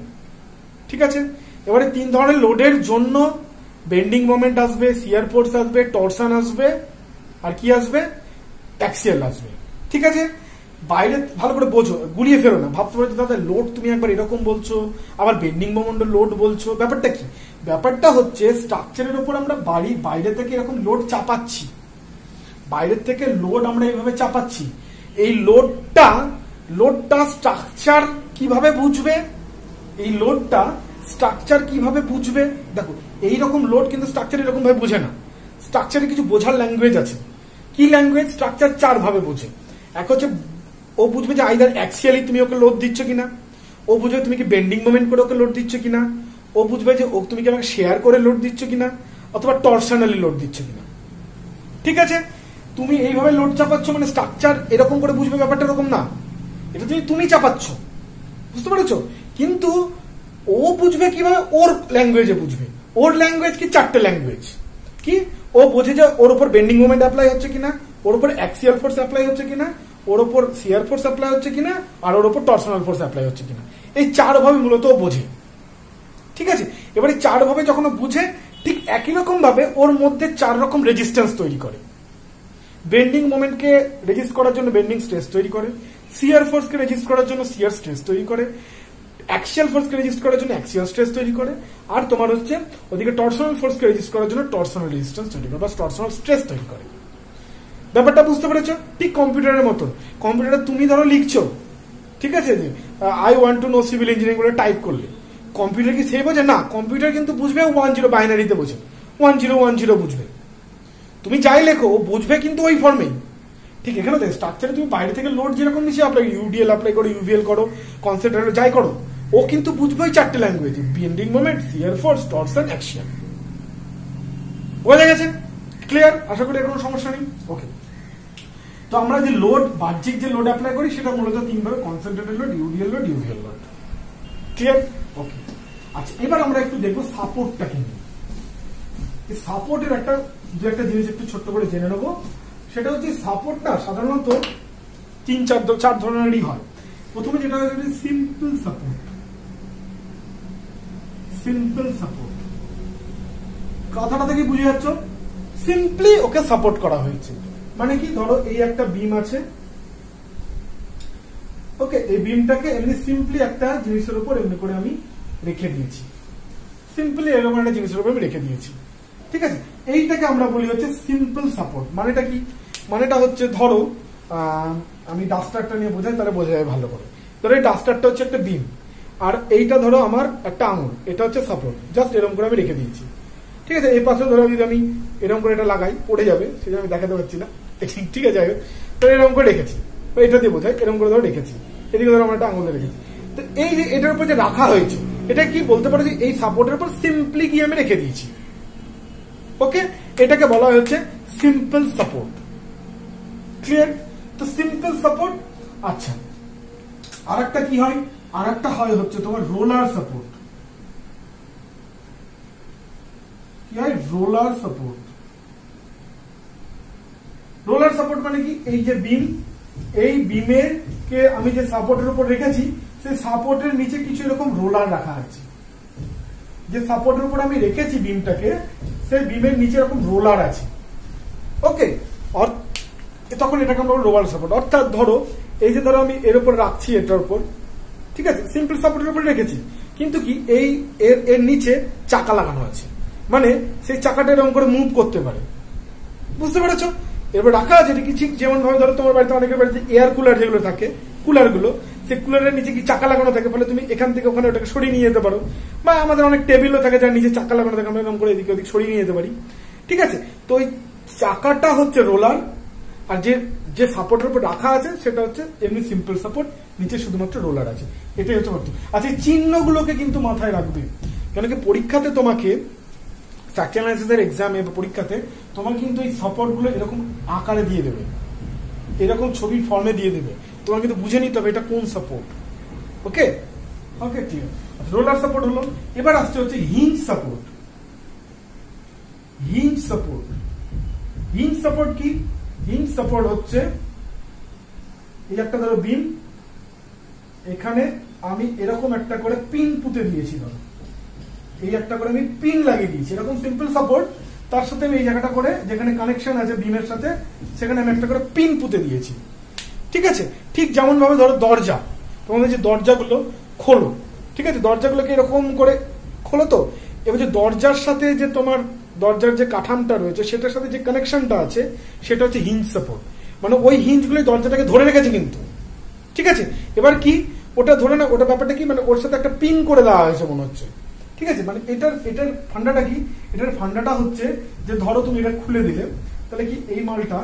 ঠিক আছে। এবারে 3 ধরনের লোডের জন্য বেন্ডিং মোমেন্ট আসবে, শিয়ার ফোর্স আসবে, টরশন আসবে, আর কি আসবে, অ্যাক্সিয়াল আসবে, ঠিক আছে। বাইরে ভালো করে বোঝো, গুলিয়ে ফেরো না, ভাবতে পারছো দাদা লোড তুমি একবার এরকম বলছো, আবার বেন্ডিং মোমেন্টের লোড বলছো, ব্যাপারটা কি, ব্যাপারটা হচ্ছে স্ট্রাকচারের উপর আমরা বাইরে থেকে এরকম লোড চাপাচ্ছি, বাইরের থেকে লোড আমরা এইভাবে চাপাচ্ছি, এই লোডটা স্ট্রাকচার কিভাবে বুঝবে, এই লোডটা স্ট্রাকচার কিভাবে বুঝবে? দেখো এইরকম লোড কিন্তু স্ট্রাকচার এরকম ভাবে বোঝে না, স্ট্রাকচারে কিছু বোঝার ল্যাঙ্গুয়েজ আছে। কি ল্যাঙ্গুয়েজ? স্ট্রাকচার 4 ভাবে বোঝে। এক হচ্ছে ও বুঝবে যে আইদার অ্যাক্সিয়ালি তুমি ওকে লোড দিচ্ছ কিনা, ও বুঝবে তুমি কি বেন্ডিং মোমেন্ট করে ওকে লোড দিচ্ছ কিনা, ও বুঝবে যে তুমি কি আমাকে শেয়ার করে লোড দিচ্ছ কিনা, অথবা টরশনালি লোড দিচ্ছ কিনা। ঠিক আছে, তুমি এইভাবে লোড চাপাচ্ছ মানে স্ট্রাকচার এরকম করে বুঝবে, ব্যাপারটা এরকম না, এটা তুমি চাপাচ্ছ, বুঝতে পেরেছো? কিন্তু ও বুঝবে কিভাবে? ওর ল্যাঙ্গুয়েজে বুঝবে। ওর ল্যাঙ্গুয়েজ কি? 4টে ল্যাঙ্গুয়েজ। কি? ও বোঝে যে ওর উপর বেন্ডিং মোমেন্ট অ্যাপ্লাই হচ্ছে কিনা, ওর উপর অ্যাক্সিয়াল ফোর্স অ্যাপ্লাই হচ্ছে কিনা, ওর উপর শিয়ার ফোর্স অ্যাপ্লাই হচ্ছে কিনা, আর ওর উপর টরশনাল ফোর্স অ্যাপ্লাই হচ্ছে কিনা। এই 4 ভাবে মূলত ও বোঝে। ঠিক আছে, এবারে 4 ভাবে যখন ও বুঝে, ঠিক একই রকম ভাবে ওর মধ্যে 4 রকম রেজিস্ট্যান্স তৈরি করে। বেন্ডিং মোমেন্টকে রেজিস্ট করার জন্য বেন্ডিং স্ট্রেস তৈরি করে, শিয়ার ফোর্সকে রেজিস্ট করার জন্য শিয়ার স্ট্রেস তৈরি করে, অ্যাক্সিয়াল ফোর্সকে রেজিস্ট করার জন্য অ্যাক্সিয়াল স্ট্রেস তৈরি করে, আর তোমার হচ্ছে ওদিকে টরশনাল ফোর্সকে রেজিস্ট করার জন্য টরশনাল রেজিস্ট্যান্স তৈরি করে বা টরশনাল স্ট্রেস তৈরি করে। ব্যাপারটা বুঝতে পেরেছো? ঠিক কম্পিউটারের মতন। কম্পিউটারে তুমি ধরো লিখছো, ঠিক আছে, যে I want to know civil engineering বলে টাইপ করলে, কম্পিউটার কি সেই বোঝে? না, কম্পিউটার কিন্তু বুঝবে 10 বাইনারিতে বোঝে, 1010 বুঝবে। তুমি যাই লেখো ও বুঝবে কিন্তু ওই ফর্মেই। ঠিক এখানে দেখ, স্ট্রাকচারে তুমি বাইরে থেকে লোড যেরকম নিচে অ্যাপ্লাই, ইউডিএল অ্যাপ্লাই করো, ইউভিএল করো, কনসেন্ট্রেটর যাই করো, ও কিন্তু বুঝবে ওই 4টে language: bending moment, shear force, torsion, action. বোঝা গেছে? ক্লিয়ার? আশা করি কোনো সমস্যা নেই। ওকে, তো আমরা যে লোড, বাহ্যিক যে লোড অ্যাপ্লাই করি সেটা মূলত 3 ভাবে: concentrated load, UDL load, UVL load. Clear? Okay, আচ্ছা এবার আমরা একটু দেখবো সাপোর্টটা কি। এই সাপোর্টের একটা জিনিস একটু ছোট্ট করে জেনে নেবো। সেটা হচ্ছে সাপোর্টটা সাধারণত 4 ধরনেরই হয়। প্রথমে যেটা হচ্ছে সিম্পল সাপোর্ট। সিম্পল সাপোর্ট কথাটা থেকে বুঝে যাচ্ছ, সিম্পলি ওকে সাপোর্ট করা হয়েছে। মানে কি, ধরো এই একটা বিম আছে, ওকে, এই বিমটাকে এমনি সিম্পলি একটা জিনিসের উপর এমনি করে আমি রেখে দিয়েছি, সিম্পলি এরকম একটা জিনিসের উপর আমি রেখে দিয়েছি। ঠিক আছে, এইটাকে আমরা বলি হচ্ছে সিম্পল সাপোর্ট। মানেটা কি? মানেটা হচ্ছে ধরো আমি ডাস্টারটা নিয়ে বোঝাই, তাহলে বোঝা যায় ভালো করে। ধরো এই ডাস্টারটা হচ্ছে একটা বিম, আর এইটা ধরো আমার একটা আঙুল, এটা হচ্ছে সাপোর্ট। জাস্ট এরকম করে আমি রেখে দিয়েছি। ঠিক আছে, এই পাশে ধরো যদি আমি এরকম করে এটা লাগাই, পড়ে যাবে, সেটা আমি দেখাতে পারছি না। ঠিক আছে, তো এরকম করে রেখেছি, এটা দিয়ে বোঝাই, এরকম করে ধরো রেখেছি, এদিকে ধরো আমরা একটা আঙুলে রেখেছি। তো এই যে এটার উপর যে রাখা হয়েছে, এটা কি বলতে পারো যে এই সাপোর্টের উপর সিম্পলি গিয়ে আমি রেখে দিয়েছি। ওকে, এটাকে বলা হচ্ছে সিম্পল সাপোর্ট। ক্লিয়ার? তো সিম্পল সাপোর্ট। আচ্ছা, আর একটা কি হয়? আর একটা হয় হচ্ছে তোমার রোলার সাপোর্ট। কি হয়? Roller support. রোলার সাপোর্ট মানে কি? এই যে বিম, এই বিমের কে আমি যে সাপোর্টের উপর রেখেছি, সেই সাপোর্টের নিচে কিছু এরকম রোলার রাখা আছে। যে সাপোর্টের উপর আমি রেখেছি বিমটাকে, সেই বিমের নিচে এরকম রোলার আছে। ওকে, তখন এটাকে আমরা রোলার সাপোর্ট। অর্থাৎ ধরো এই যে ধরো আমি এর উপর রাখছি, এটার উপর, ঠিক আছে, সিম্পল সাপোর্টের উপর রেখেছি, কিন্তু কি এই এর নিচে চাকা লাগানো আছে, মানে সেই চাকাটা এরকম করে মুভ করতে পারে। বুঝতে পেরেছো? এরপর রাখা আছে ঠিক যেমন ভাবে ধরো তোমার বাড়িতে, অনেকের বাড়িতে এয়ার কুলার যেগুলো থাকে, কুলারগুলো, সেই কুলারের নিচে কি চাকা লাগানো থাকে, ফলে তুমি এখান থেকে ওখানে ওটাকে সরিয়ে নিয়ে যেতে পারো। বা আমাদের অনেক টেবিলও থাকে যার নিচে চাকা লাগানো থাকে, আমরা এরকম করে এদিকে ওদিক সরিয়ে নিয়ে যেতে পারি। ঠিক আছে, তো ওই চাকাটা হচ্ছে রোলার, আর যে সাপোর্টের উপর রাখা আছে সেটা হচ্ছে এমনি সিম্পল সাপোর্ট, নিচে শুধুমাত্র রোলার আছে। এটাই হচ্ছে অর্থ। আচ্ছা, এই চিহ্নগুলোকে কিন্তু মাথায় রাখবে, কেন কি পরীক্ষাতে তোমাকে স্ট্রাকচার অ্যানালিসিসের এক্সামে বা পরীক্ষাতে তোমাকে কিন্তু এই সাপোর্ট গুলো এরকম আকারে দিয়ে দেবে, এরকম ছবির ফর্মে দিয়ে দেবে, তোমার কিন্তু বুঝে নিতে হবে এটা কোন সাপোর্ট। ওকে ওকে, ঠিক আছে। রোলার সাপোর্ট হলো। এবার আসছে হচ্ছে hinge support. Hinge support. Hinge support কি? হিঞ্জ সাপোর্ট হচ্ছে এই একটা ধরো বিম, এখানে আমি এরকম একটা করে পিন পুঁতে দিয়েছি, ধরো এই একটা করে আমি পিন লাগিয়ে দিয়েছি, এরকম সিম্পল সাপোর্ট। তার সাথে আমি এই জায়গাটা করে যেখানে কানেকশন আছে বিমের সাথে, সেখানে আমি একটা করে পিন পুঁতে দিয়েছি। ঠিক আছে, ঠিক যেমন ভাবে ধরো দরজা, তোমাদের যে দরজাগুলো খোলো, ঠিক আছে, দরজাগুলোকে এরকম করে খোলো। তো এবার যে দরজার সাথে যে তোমার দরজার যে কাঠামটা রয়েছে সেটার সাথে যে কানেকশনটা আছে সেটা হচ্ছে হিঞ্জ সাপোর্ট, মানে ওই হিঞ্জগুলো দরজাটাকে ধরে রেখেছে কিন্তু, ঠিক আছে। এবার কি ওটা ধরে না, ওটা ব্যাপারটা কি, মানে ওর সাথে একটা পিন করে দেওয়া হয়েছে মনে হচ্ছে, ঠিক আছে। মানে এটার ফান্ডাটা কি, এটার ফান্ডাটা হচ্ছে যে ধরো তুমি এটা খুলে দিলে তাহলে কি এই মালটা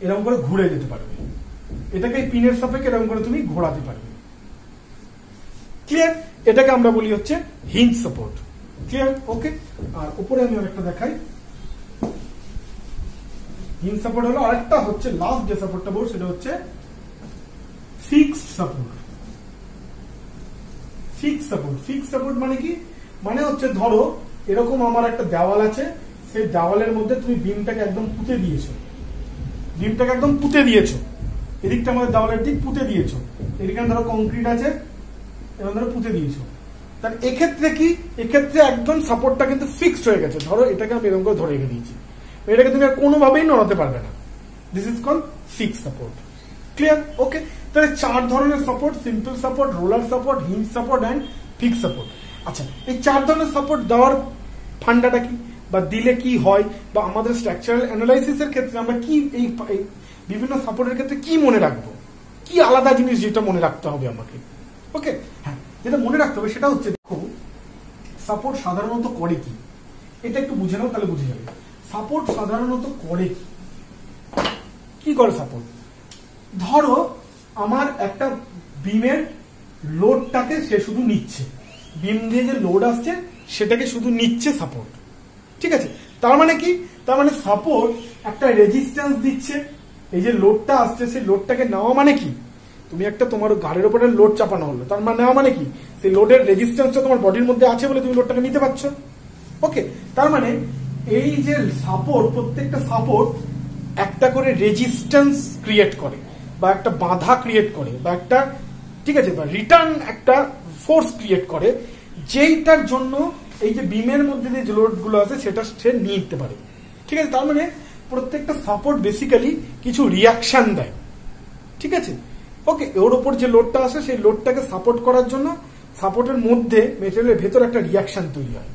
এরকম করে ঘুরে যেতে পারবে, এটাকে পিনের সাপেক্ষে এরকম করে তুমি ঘোরাতে পারবে, ক্লিয়ার। এটাকে আমরা বলি হচ্ছে হিঞ্জ সাপোর্ট, ক্লিয়ার, ওকে। আর উপরে আমি আরেকটা দেখাই, হিঞ্জ সাপোর্ট হলো, আরেকটা হচ্ছে লাস্ট যে সাপোর্টটা বলবো সেটা হচ্ছে ফিক্সড সাপোর্ট। ফিক্সড সাপোর্ট মানে কি, মানে হচ্ছে ধরো এরকম আমার একটা দেওয়াল আছে, সেই দেওয়ালের মধ্যে তুমি বিমটাকে একদম পুঁতে দিয়েছো, এদিকটা আমাদের দেওয়ালের দিক পুঁতে দিয়েছো, এদিকে ধরো কংক্রিট আছে, এবার ধরো পুঁতে দিয়েছো, তার এক্ষেত্রে কি, এক্ষেত্রে একদম সাপোর্টটা কিন্তু ফিক্সড হয়ে গেছে। ধরো এটাকে আমি এরকম করে ধরে রেখে দিয়েছি, এটাকে তুমি আর কোনোভাবেই নড়াতে পারবে না, this is called fixed support, clear, okay. তাহলে 4 ধরনের support, simple support, roller support, hinge support and fixed support. আচ্ছা, এই 4 ধরনের সাপোর্ট দেওয়ার ফান্ডাটা কি, বা দিলে কি হয়, বা আমাদের স্ট্রাকচারাল অ্যানালাইসিসের ক্ষেত্রে আমরা কি এই বিভিন্ন সাপোর্টের ক্ষেত্রে কি মনে রাখবো, কি আলাদা জিনিস যেটা মনে রাখতে হবে আমাকে, ওকে। হ্যাঁ, যেটা মনে রাখতে হবে সেটা হচ্ছে, দেখো সাপোর্ট সাধারণত করে কি, এটা একটু বুঝে নাও তাহলে বুঝে যাবে। সাপোর্ট সাধারণত করে কি করে সাপোর্ট, ধরো আমার একটা বিমের লোডটাকে সে শুধু নিচ্ছে, বিম দিয়ে যে লোড আসছে সেটাকে শুধু নিচ্ছে সাপোর্ট, ঠিক আছে। তার মানে কি, তার মানে সাপোর্ট একটা রেজিস্ট্যান্স দিচ্ছে, এই যে লোডটা আসছে সেই লোডটাকে নেওয়া মানে কি, তুমি একটা তোমার গাড়ির উপরে লোড চাপানো হলো, তার মানে নেওয়া মানে কি, সেই লোডের রেজিস্ট্যান্সটা তোমার বডির মধ্যে আছে বলে তুমি লোডটাকে নিতে পারছো, ওকে। তার মানে এই যে সাপোর্ট, প্রত্যেকটা সাপোর্ট একটা করে রেজিস্ট্যান্স ক্রিয়েট করে, বা একটা বাধা ক্রিয়েট করে, বা একটা, ঠিক আছে, বা রিটার্ন একটা ফোর্স ক্রিয়েট করে, যেইটার জন্য এই যে বিমের মধ্যে যে লোড গুলো আছে সেটা সে নিতে পারে, ঠিক আছে। তার মানে প্রত্যেকটা সাপোর্ট বেসিক্যালি কিছু রিয়াকশন দেয়, ঠিক আছে, ওকে। ওর উপর যে লোডটা আসে সেই লোডটাকে সাপোর্ট করার জন্য সাপোর্টের মধ্যে মেটেরিয়ালের ভেতর একটা রিয়াকশন তৈরি হয়।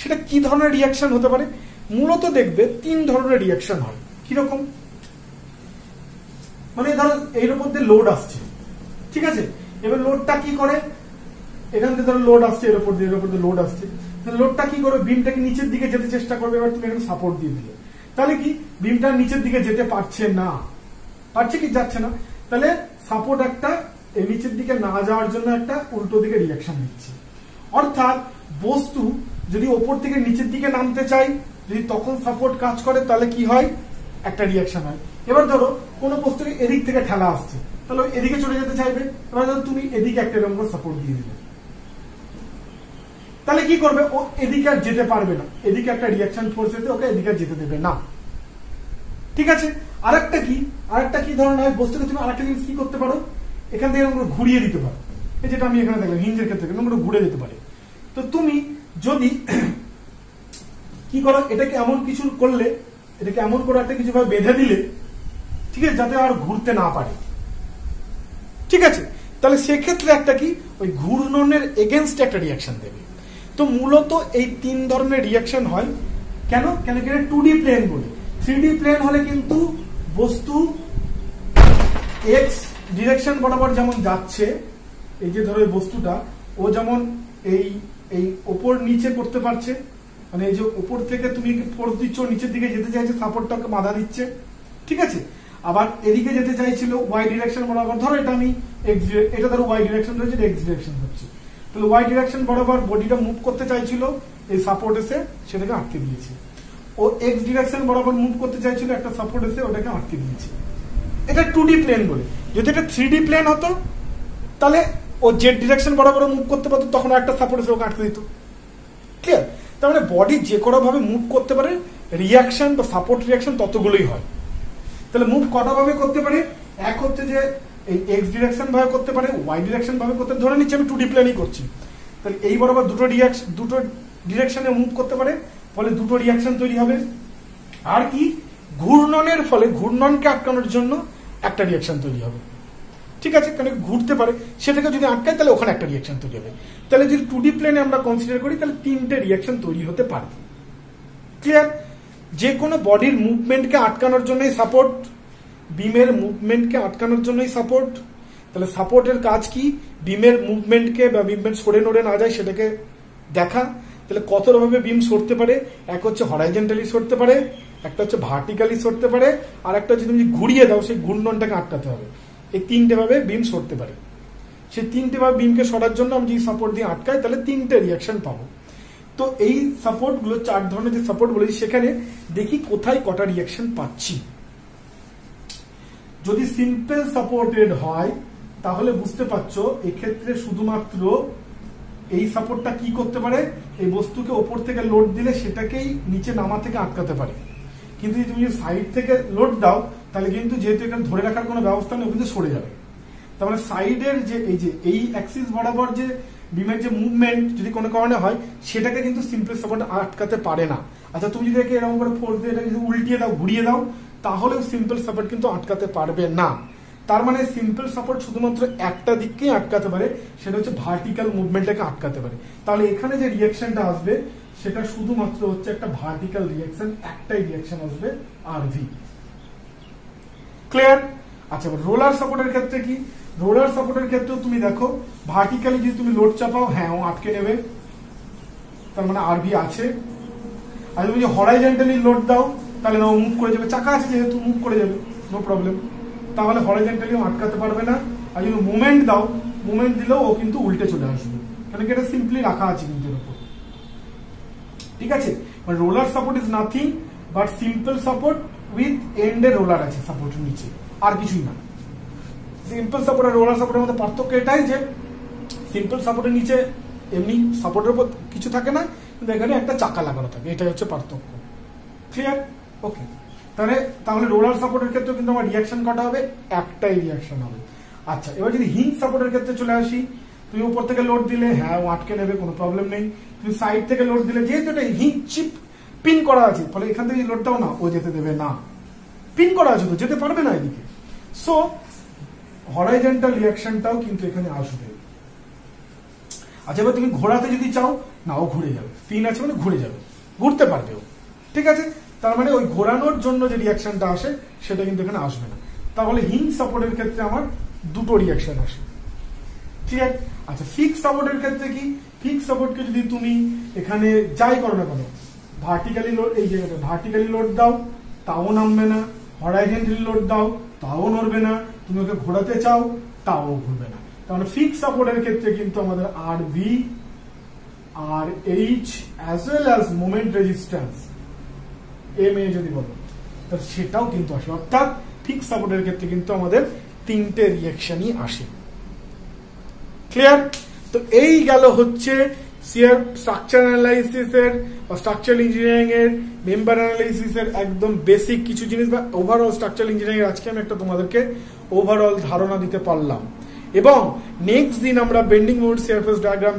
সেটা কি ধরনের রিয়াকশন হতে পারে, মূলত দেখবে 3 ধরনের রিয়াকশন হয়। কিরকম, মানে ধরো এর উপর দিয়ে লোড আসছে, ঠিক আছে, এবার লোডটা কি করে, এখান থেকে ধরো লোড আসছে, এর উপর দিয়ে লোড আসছে, লোডটা কি করে, বিমটাকে নিচের দিকে যেতে চেষ্টা করবে, এবার তুমি এখানে সাপোর্ট দিয়ে দিলে, তাহলে কি বিমটা নিচের দিকে যেতে পারছে না, পারছে কি, যাচ্ছে না, তাহলে সাপোর্ট একটা এই নিচের দিকে না যাওয়ার জন্য একটা উল্টো দিকে রিয়াকশন দিচ্ছে। অর্থাৎ বস্তু যদি ওপর থেকে নিচের দিকে নামতে চাই, যদি তখন সাপোর্ট কাজ করে তাহলে কি হয়, একটা রিয়াকশন হয়। এবার ধরো কোনো বস্তুকে এদিক থেকে ঠেলা আসছে, তাহলে এদিকে চলে যেতে চাইবে, এবার ধরো তুমি এদিকে একটা এরকম সাপোর্ট দিয়ে দিলে, তাহলে কি করবে, ও এদিকে আর যেতে পারবে না, এদিকে একটা রিয়াকশন ফোর্স এসে ওকে এদিকে যেতে দেবে না, ঠিক আছে। আরেকটা কি ধরনের হয়, বস্তুকে তুমি আরেকটা জিনিস কি করতে পারো, এখান থেকে এরকম ঘুরিয়ে দিতে পারো, এই যেটা আমি এখানে দেখলাম হিঞ্জের ক্ষেত্রে এরকম ঘুরে যেতে পারে। তো তুমি যদি কি করো, এটাকে এমন কিছু করলে, এটাকে এমন করে একটা কিছু ভাবে বেঁধে দিলে, ঠিক আছে, যাতে আর ঘুরতে না পারে, ঠিক আছে, তাহলে সেক্ষেত্রে একটা কি, ওই ঘূর্ণনের এগেনস্ট একটা রিয়াকশন দেবে। তো মূলত এই 3 ধরনের রিয়াকশন হয়। কেন, 2D প্লেন বলে। 3D প্লেন হলে কিন্তু বস্তু এক্স ডিরেকশন বরাবর যেমন যাচ্ছে, এই যে ধরো এই বস্তুটা, ও যেমন এই ওপর নিচে করতে পারছে, মানে এই যে উপর থেকে তুমি ফোর্স দিচ্ছ, নিচের দিকে যেতে চাইছে, সাপোর্টটাকে বাধা দিচ্ছে, ঠিক আছে। আবার এদিকে যেতে চাইছিল ওয়াই ডিরেকশন বরাবর, ধরো এটা আমি এটা ধরো ওয়াই ডিরেকশন রয়েছে, এক্স ডিরেকশন হচ্ছে, তাহলে ওয়াই ডিরেকশন বরাবর বডিটা মুভ করতে চাইছিল, এই সাপোর্ট এসে সেটাকে আটকে দিয়েছে। ও এক্স ডিরেকশন বরাবর মুভ করতে চাইছিল, একটা সাপোর্ট এসে ওটাকে আটকে দিয়েছে। এটা 2D প্লেন বলে। যদি এটা 3D প্লেন হতো তাহলে ও জেড ডিরেকশন বরাবর মুভ করতে পারতো, তখন একটা সাপোর্ট এসে ওকে আটকে দিত, ক্লিয়ার। তার মানে বডি যে কোনো ভাবে মুভ করতে পারে, রিয়াকশন বা সাপোর্ট রিয়াকশন ততগুলোই হয়। তাহলে মুভ কটা ভাবে করতে পারে, এক হচ্ছে যে এই এক্স ডিরেকশন ভাবে করতে পারে, ওয়াই ডিরেকশন ভাবে করতে, ধরে নিচ্ছি আমি 2D প্লেনই করছি, তাহলে এই বরাবর দুটো ডিরেকশনে মুভ করতে পারে, ফলে দুটো রিয়াকশন তৈরি হবে। আর কি, ঘূর্ণনের ফলে ঘূর্ণনকে আটকানোর জন্য একটা রিয়াকশন তৈরি হবে, ঠিক আছে, কারণ ঘুরতে পারে, সেটাকে যদি আটকায় তাহলে ওখানে একটা রিয়াকশন তৈরি হবে। তাহলে যদি 2D প্লেনে আমরা কনসিডার করি তাহলে 3টে রিয়াকশন তৈরি হতে পারে, ক্লিয়ার? যে কোনো বডির মুভমেন্টকে আটকানোর জন্যই সাপোর্ট, বিমের মুভমেন্টকে আটকানোর জন্যই সাপোর্ট। তাহলে সাপোর্টের কাজ কি? বিমের মুভমেন্টকে বা মুভমেন্ট সরে নড়ে না যায় সেটাকে দেখা। তাহলে কত ভাবে বিম সরতে পারে? এক হচ্ছে হরাইজন্টালি সরতে পারে, একটা হচ্ছে ভার্টিক্যালি সরতে পারে, আর একটা হচ্ছে তুমি ঘুরিয়ে দাও সেই ঘূর্ণনটাকে আটকাতে হবে। এই তিনটে ভাবে বিম সরতে পারে। সেই তিনটে ভাবে বিমকে সরার জন্য আমি যদি সাপোর্ট দিয়ে আটকাই তাহলে তিনটে রিয়াকশন পাবো। তো এই সাপোর্ট গুলো, 4 ধরনের যে সাপোর্ট বলেছি, সেখানে দেখি কোথায় কটা রিয়াকশন পাচ্ছি। যদি সিম্পল সাপোর্টেড হয় তাহলে বুঝতে পারছো এক্ষেত্রে শুধুমাত্র এই সাপোর্টটা কি করতে পারে, এই বস্তুকে ওপর থেকে লোড দিলে সেটাকেই নিচে নামা থেকে আটকাতে পারে। কিন্তু যদি তুমি সাইড থেকে লোড দাও তাহলে কিন্তু যেহেতু এখানে ধরে রাখার কোনো ব্যবস্থা নেই, কিন্তু সরে যাবে। তার মানে সাইডের যে এই অ্যাক্সিস বরাবর যে বিমের যে মুভমেন্ট যদি কোনো কারণে হয় সেটাকে কিন্তু সিম্পল সাপোর্ট আটকাতে পারে না। আচ্ছা, তুমি যদি একে এরকম করে ফোর্স দিয়ে এটাকে যদি উল্টিয়ে দাও, ঘুরিয়ে দাও, তাহলেও সিম্পল সাপোর্ট কিন্তু আটকাতে পারবে না। তার মানে সিম্পল সাপোর্ট শুধুমাত্র একটা দিককেই আটকাতে পারে, সেটা হচ্ছে ভার্টিক্যাল মুভমেন্টটাকে আটকাতে পারে। তাহলে এখানে যে রিয়াকশনটা আসবে সেটা শুধুমাত্র হচ্ছে একটা ভার্টিক্যাল রিয়াকশন, একটাই রিয়াকশন আসবে, আরভি। ক্লিয়ার? আচ্ছা, রোলার সাপোর্টের ক্ষেত্রে কি? রোলার সাপোর্টের ক্ষেত্রেও তুমি দেখো ভার্টিক্যালি যদি তুমি লোড চাপাও, হ্যাঁ ও আটকে নেবে, তার মানে আরভি আছে। আর তুমি যদি হরাইজন্টালি লোড দাও তাহলে না, ও মুভ করে যাবে, চাকা আছে যেহেতু মুভ করে যাবে, নো প্রবলেম। তাহলে হরাইজন্টালি আটকাতে পারবে না। আর যদি মুভমেন্ট দাও, মুভমেন্ট দিলেও ও কিন্তু উল্টে চলে আসবে, কারণ কি এটা সিম্পলি রাখা আছে কিন্তু এর উপর। ঠিক আছে? মানে roller support is nothing but simple support with এন্ডে রোলার আছে সাপোর্টের নিচে, আর কিছুই না। সিম্পল সাপোর্ট আর রোলার সাপোর্টের মধ্যে পার্থক্য এটাই যে সিম্পল সাপোর্টের নিচে এমনি সাপোর্টের উপর কিছু থাকে না, কিন্তু এখানে একটা চাকা লাগানো থাকে, এটাই হচ্ছে পার্থক্য। ক্লিয়ার? ওকে। তাহলে রোলার সাপোর্টের ক্ষেত্রে কিন্তু আমার রিয়াকশন কটা হবে? একটাই রিয়াকশন হবে। আচ্ছা, এবার যদি হিঞ্জ সাপোর্টের ক্ষেত্রে চলে আসি, তুমি উপর থেকে লোড দিলে হ্যাঁ ও আটকে নেবে, কোনো প্রবলেম নেই। তুমি সাইড থেকে লোড দিলে, যেহেতু এটা হিঞ্জ চিপ পিন করা আছে, ফলে এখান থেকে লোড দাও না, ও যেতে দেবে না, পিন করা আছে তো যেতে পারবে না এদিকে। সো হরাইজন্টাল রিয়াকশনটাও কিন্তু এখানে আসবে। আচ্ছা, এবার তুমি ঘোরাতে যদি চাও, না ও ঘুরে যাবে, পিন আছে মানে ঘুরে যাবে, ঘুরতে পারবে ও। ঠিক আছে? তার মানে ওই ঘোরানোর জন্য যে রিয়াকশনটা আসে সেটা কিন্তু এখানে আসবে না। তাহলে হিঞ্জ সাপোর্টের ক্ষেত্রে আমার দুটো রিয়াকশন আসে। ঠিক আছে? আচ্ছা, ফিক্স সাপোর্টের ক্ষেত্রে কি? ফিক্স সাপোর্টকে যদি তুমি এখানে যাই করো না কেন, ভার্টিক্যালি লোড, এই জায়গাটা ভার্টিক্যালি লোড দাও তাও নামবে না, হরাইজন্টালি লোড দাও তাও নড়বে না, তুমি ওকে ঘোরাতে চাও তাও ঘুরবে না। তাহলে ফিক্স সাপোর্টের ক্ষেত্রে কিন্তু আমাদের RV, R H as well as moment resistance, M A যদি বলো, তাহলে সেটাও কিন্তু আসে। অর্থাৎ ফিক্স সাপোর্টের ক্ষেত্রে কিন্তু আমাদের তিনটে রিয়াকশনই আসে। ক্লিয়ার? তো এই গেল হচ্ছে শিয়ার স্ট্রাকচার অ্যানালাইসিস এর বা স্ট্রাকচারাল ইঞ্জিনিয়ারিং এর মেম্বার অ্যানালাইসিস এর একদম বেসিক কিছু জিনিস, বা ওভারঅল স্ট্রাকচারাল ইঞ্জিনিয়ারিং এর আজকে আমি একটা তোমাদেরকে ওভারঅল ধারণা দিতে পারলাম। এবং নেক্সট দিন আমরা bending moment shear force diagram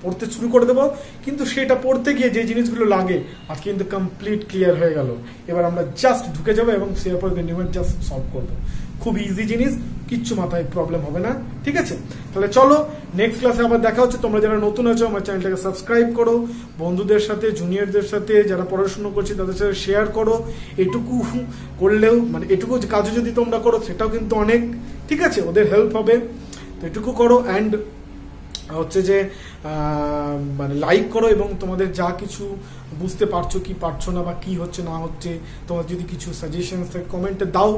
পড়তে শুরু করে দেবো, কিন্তু সেটা পড়তে গিয়ে যে জিনিসগুলো লাগে আজকে কিন্তু কমপ্লিট ক্লিয়ার হয়ে গেল। এবার আমরা জাস্ট ঢুকে যাবো এবং শিয়ার force bending moment just solve করবো। খুব ইজি জিনিস, কিচ্ছু মাথায় প্রবলেম হবে না। ঠিক আছে? তাহলে চলো নেক্সট ক্লাসে আবার দেখা হচ্ছে। তোমরা যারা নতুন আছো আমার চ্যানেলটাকে সাবস্ক্রাইব করো, বন্ধুদের সাথে, জুনিয়রদের সাথে, যারা পড়াশোনা করছে তাদের সাথে শেয়ার করো। এটুকু করলেও, মানে এটুকু কাজও যদি তোমরা করো সেটাও কিন্তু অনেক, ঠিক আছে, ওদের হেল্প হবে। তো এটুকু করো। অ্যান্ড হচ্ছে যে মানে লাইক করো, এবং তোমাদের যা কিছু বুঝতে পারছো কি পারছো না বা কি হচ্ছে না হচ্ছে, তোমার যদি কিছু সাজেশনস থাকে কমেন্টে দাও,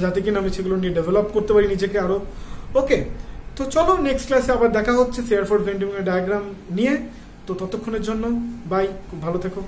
যাতে কিনা আমি সেগুলো নিয়ে ডেভেলপ করতে পারি নিজেকে আরো। ওকে, তো চলো নেক্সট ক্লাসে আবার দেখা হচ্ছে shear force bending moment diagram নিয়ে। তো ততক্ষণের জন্য বাই, খুব ভালো থেকো।